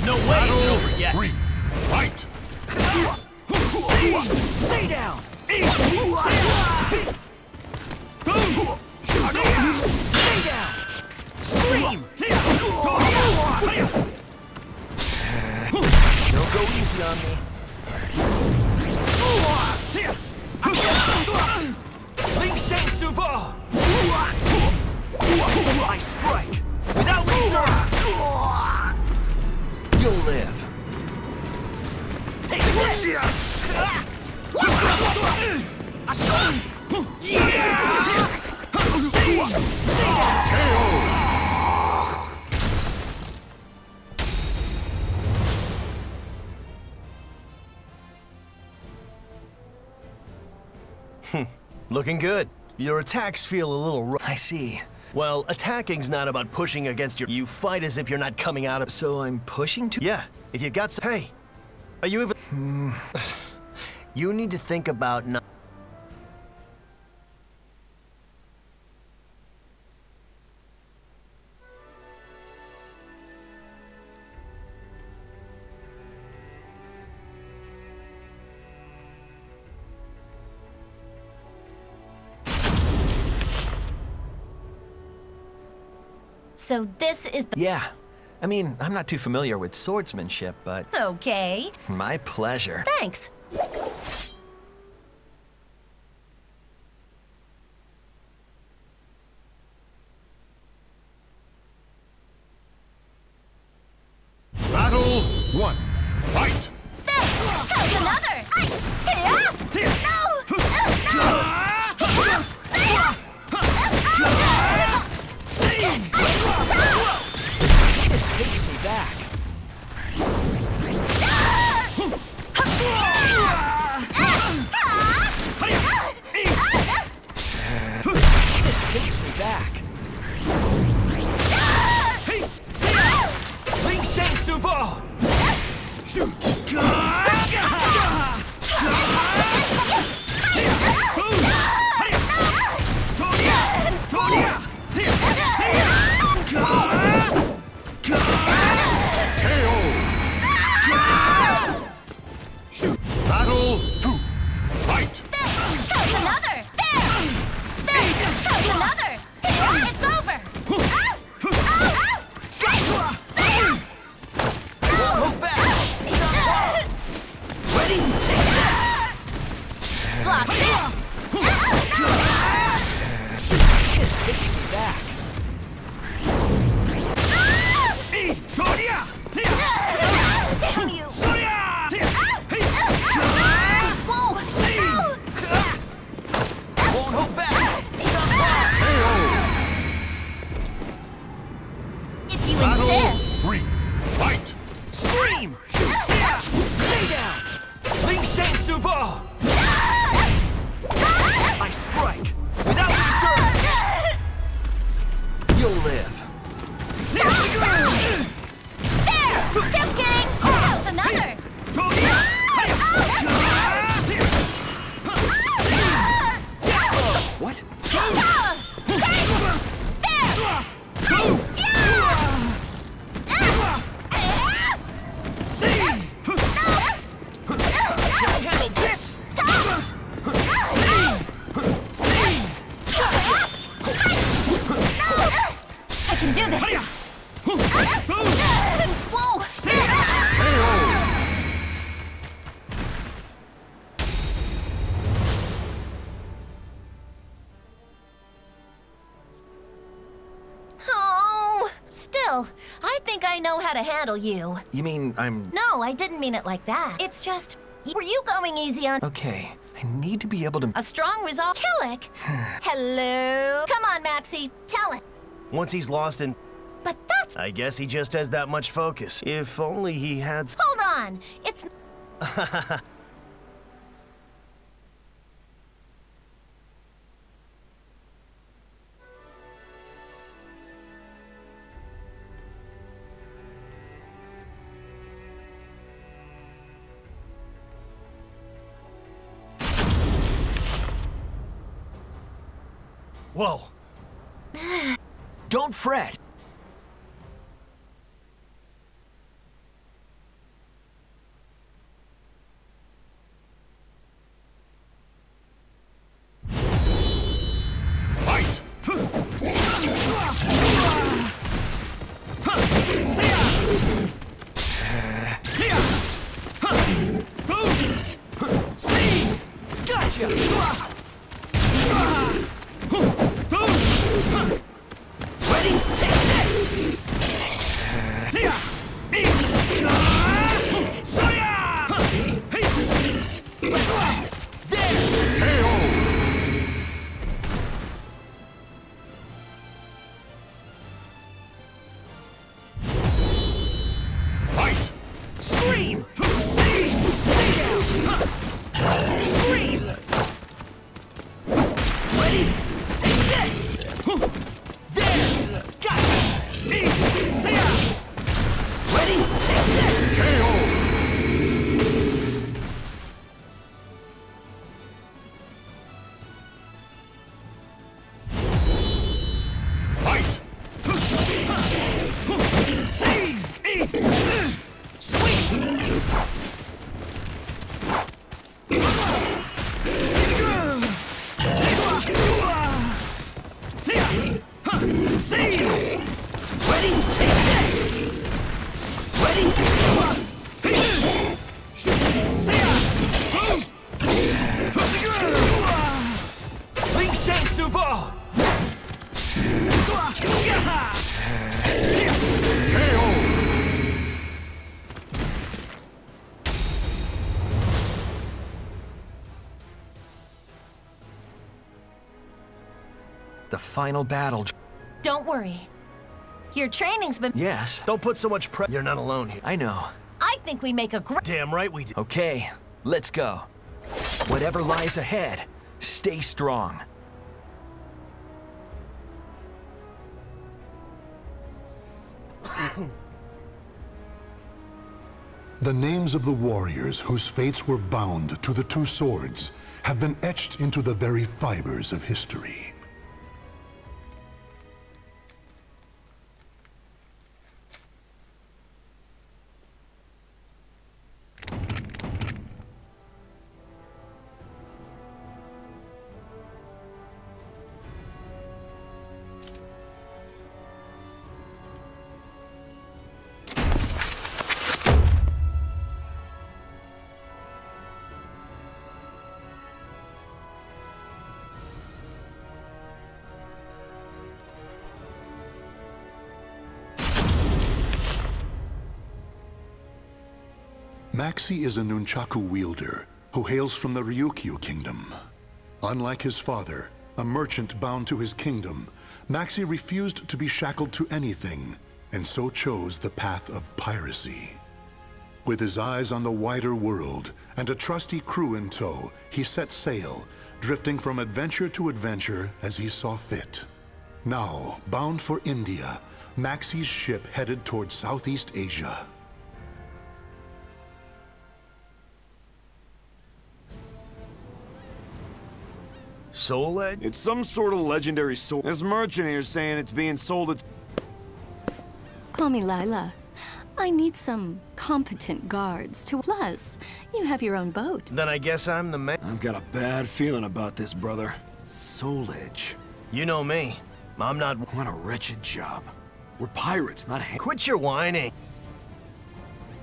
No way it's over yet. 3. Fight! Stay down! Stay down! Scream! Don't go easy on me. Ling Shang Subo! I strike! Without reserve! You'll live. Take this! Stay down! Looking good. Your attacks feel a little rough. I see. Well, attacking's not about pushing against your... You fight as if you're not coming out of... So I'm pushing to... Yeah, if you got some... Hey, are you even... You need to think about not... So this is the... Yeah. I mean, I'm not too familiar with swordsmanship, but... Okay. My pleasure. Thanks. Battle 1. Fight! How's another? This takes me back. This takes me back. Ling Shang Subo! Battle 2. Fight! How's another? How's another? It's over. Hold back! Ready? Take this! Block this. This takes me back. Damn you. Won't hold back. If you Battle insist. 3. Fight! Scream! Stay down! Ling Shang Su! Ball! I strike without reserve! You'll live. There! Just kidding! That was another! What? Handle this! I can do this! Whoa! Oh, still, I think I know how to handle you. You mean I'm... No, I didn't mean it like that. It's just, were you going easy on... Okay, I need to be able to... A strong resolve. Killick! Hello? Come on, Maxie, tell it. Once he's lost in... But that's... I guess he just has that much focus. If only he had... Hold on! It's... Whoa. Don't fret. Gotcha! Ready? Take this! Scream! Stay down! Scream! Ready? Take this! There! Gotcha! Ready? Take this! Fight! Sweet! See! Ready? Take this! Ready? Ling Shang Su Ball! The final battle. Don't worry. Your training's been... Yes. Don't put so much pressure. You're not alone here. I know. I think we make a great... Damn right we do. Okay, let's go. Whatever lies ahead, stay strong. The names of the warriors whose fates were bound to the two swords have been etched into the very fibers of history. Maxie is a nunchaku wielder who hails from the Ryukyu kingdom. Unlike his father, a merchant bound to his kingdom, Maxie refused to be shackled to anything, and so chose the path of piracy. With his eyes on the wider world and a trusty crew in tow, he set sail, drifting from adventure to adventure as he saw fit. Now, bound for India, Maxie's ship headed toward Southeast Asia. Soul Edge? It's some sort of legendary soul. This merchant here's saying it's being sold at... Call me Lila. I need some competent guards to... Plus, you have your own boat. Then I guess I'm the man. I've got a bad feeling about this, brother. Soul Edge. You know me. I'm not... What a wretched job. We're pirates, not... Quit your whining.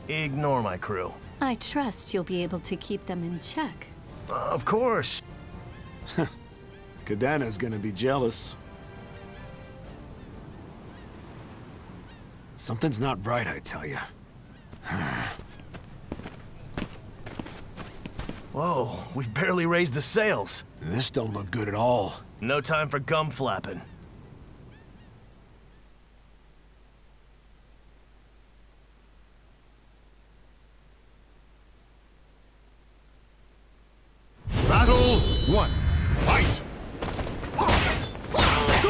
Ignore my crew. I trust you'll be able to keep them in check. Of course. Kadana's gonna be jealous. Something's not right, I tell you. Whoa, we've barely raised the sails. This don't look good at all. No time for gum flapping. Battle 1. Fight! Battle 2.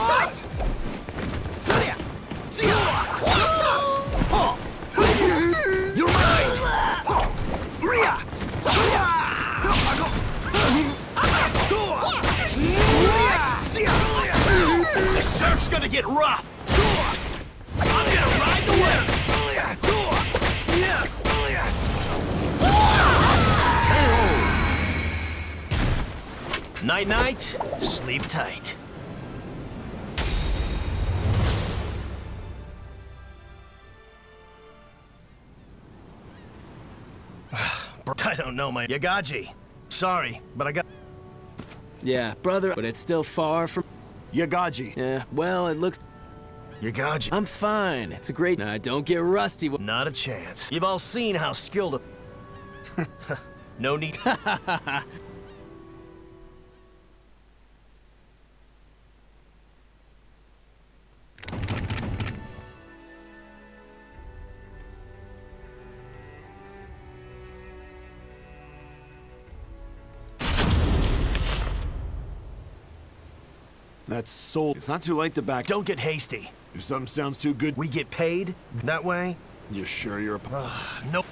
Fight! What? You're mine! This surf's gonna get rough! I'm gonna ride the wave! Night-night, sleep tight. I don't know, my Yagaji. Sorry, but I got... Yeah, brother, but it's still far from... Yagaji. Yeah, well, it looks... Yagaji. I'm fine. It's a great... Nah, don't get rusty. Not a chance. You've all seen how skilled a... No need... That's soul. It's not too late to back. Don't get hasty. If something sounds too good... We get paid that way? You sure you're a... Nope.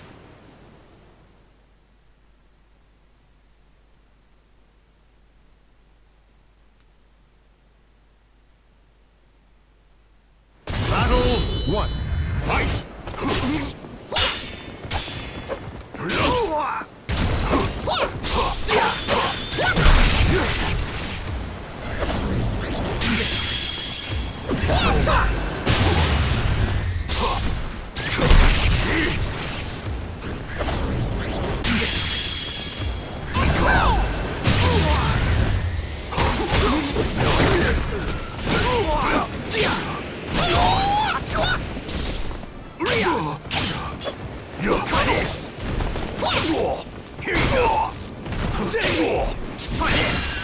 Battle 1. Fight! Try this! Here you go! Try this!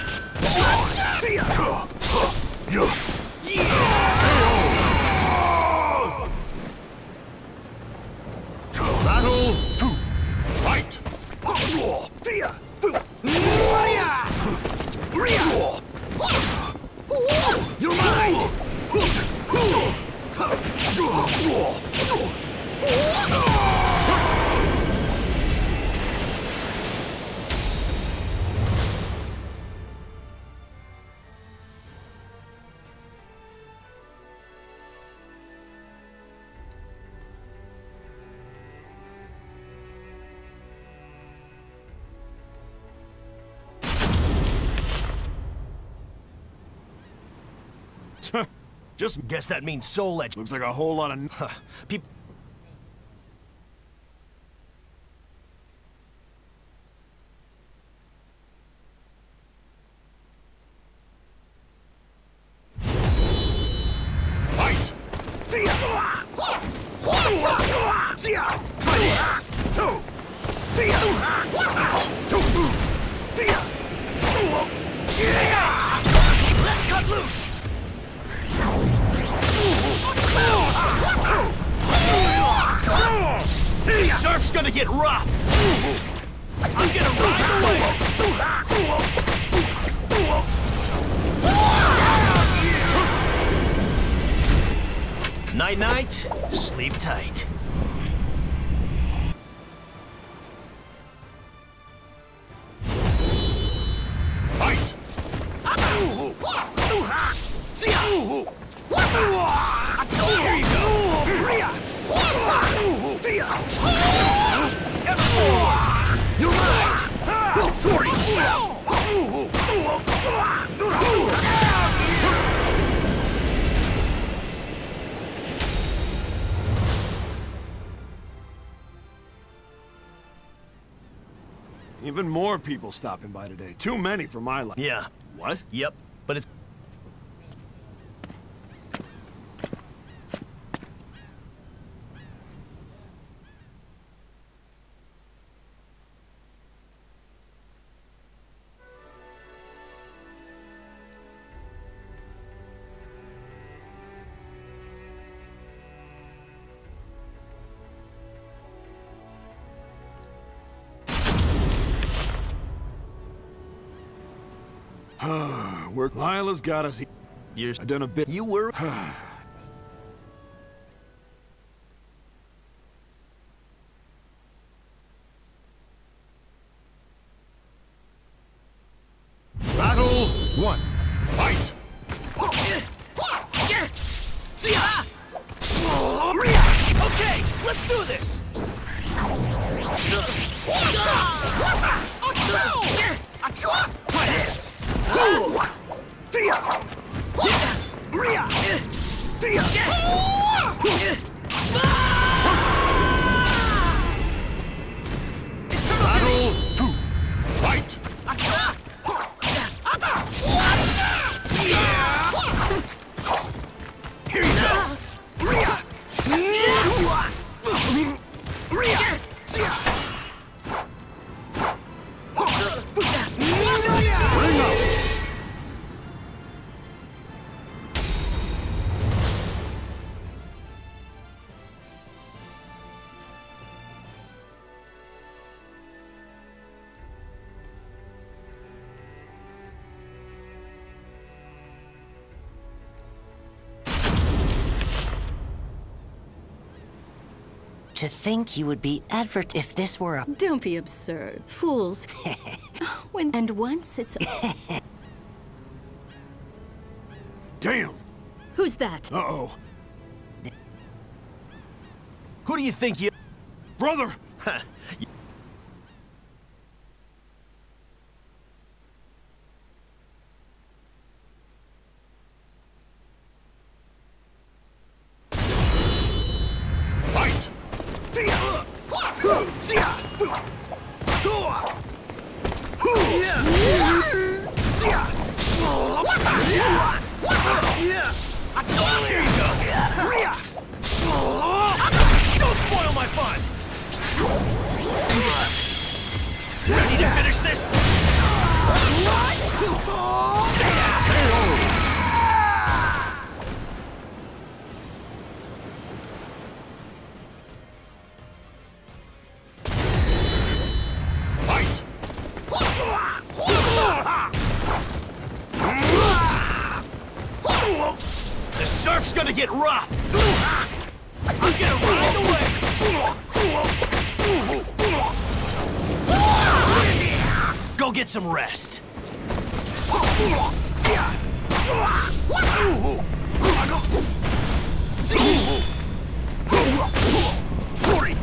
Battle 2. Fight! You're mine! Just guess that means Soul Edge. Looks like a whole lot of... People... gonna get rough! I'm gonna ride the wave! Night-night, sleep tight. Here you go! You're mine! Sorry! Even more people stopping by today. Too many for my life. Yeah. What? Yep, but it's... Lila's got us. I've done a bit. You were... Battle 1. Fight! Okay, let's do this! Try this! Battle 2. Fight! Here you go! Bring out! To think you would be if this were a... Don't be absurd. Fools. And once it's... Damn! Who's that? Uh-oh. Who do you think you... Brother! Here you go! Don't spoil my fun! Ready to finish this? The surf's gonna get rough! I'm gonna ride the wave! Go get some rest. Sorry!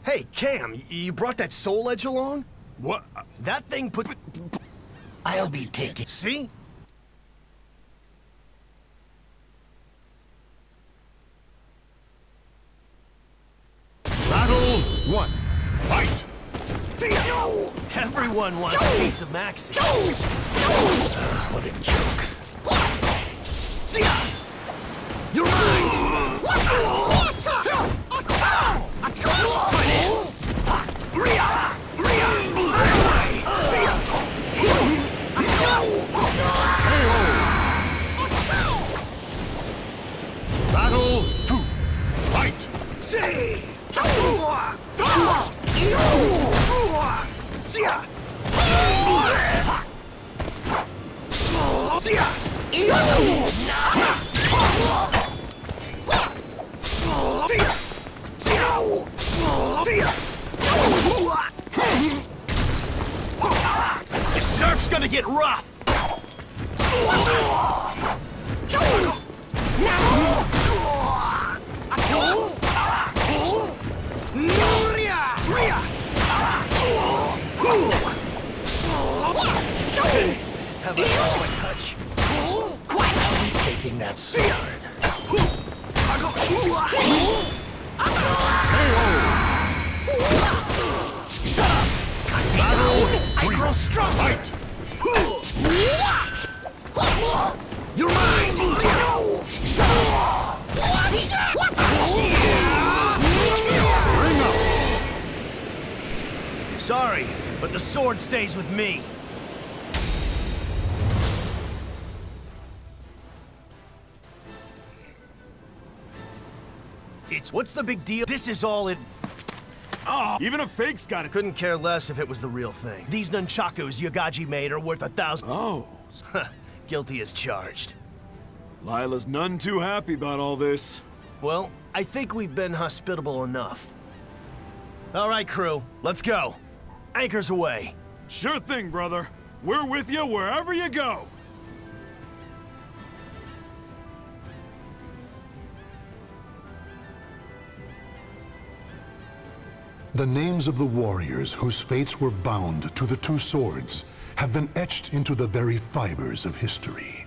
Hey, Cam, you brought that soul edge along? What? That thing put... I'll be taking... See? Battle 1. Fight! Everyone wants a piece of Maxie. What a joke. You're mine! Try this! Battle 2. Fight! This surf's gonna get rough! Have a touch. I'll be taking that sword. I grow strong. You're mine! Sorry, but the sword stays with me. What's the big deal? This is all it... Oh, even a fake's got it. Couldn't care less if it was the real thing. These nunchakus Yagaji made are worth 1,000... Oh. Guilty as charged. Lila's none too happy about all this. Well, I think we've been hospitable enough. All right, crew, let's go. Anchors away. Sure thing, brother. We're with you wherever you go. The names of the warriors whose fates were bound to the two swords have been etched into the very fibers of history.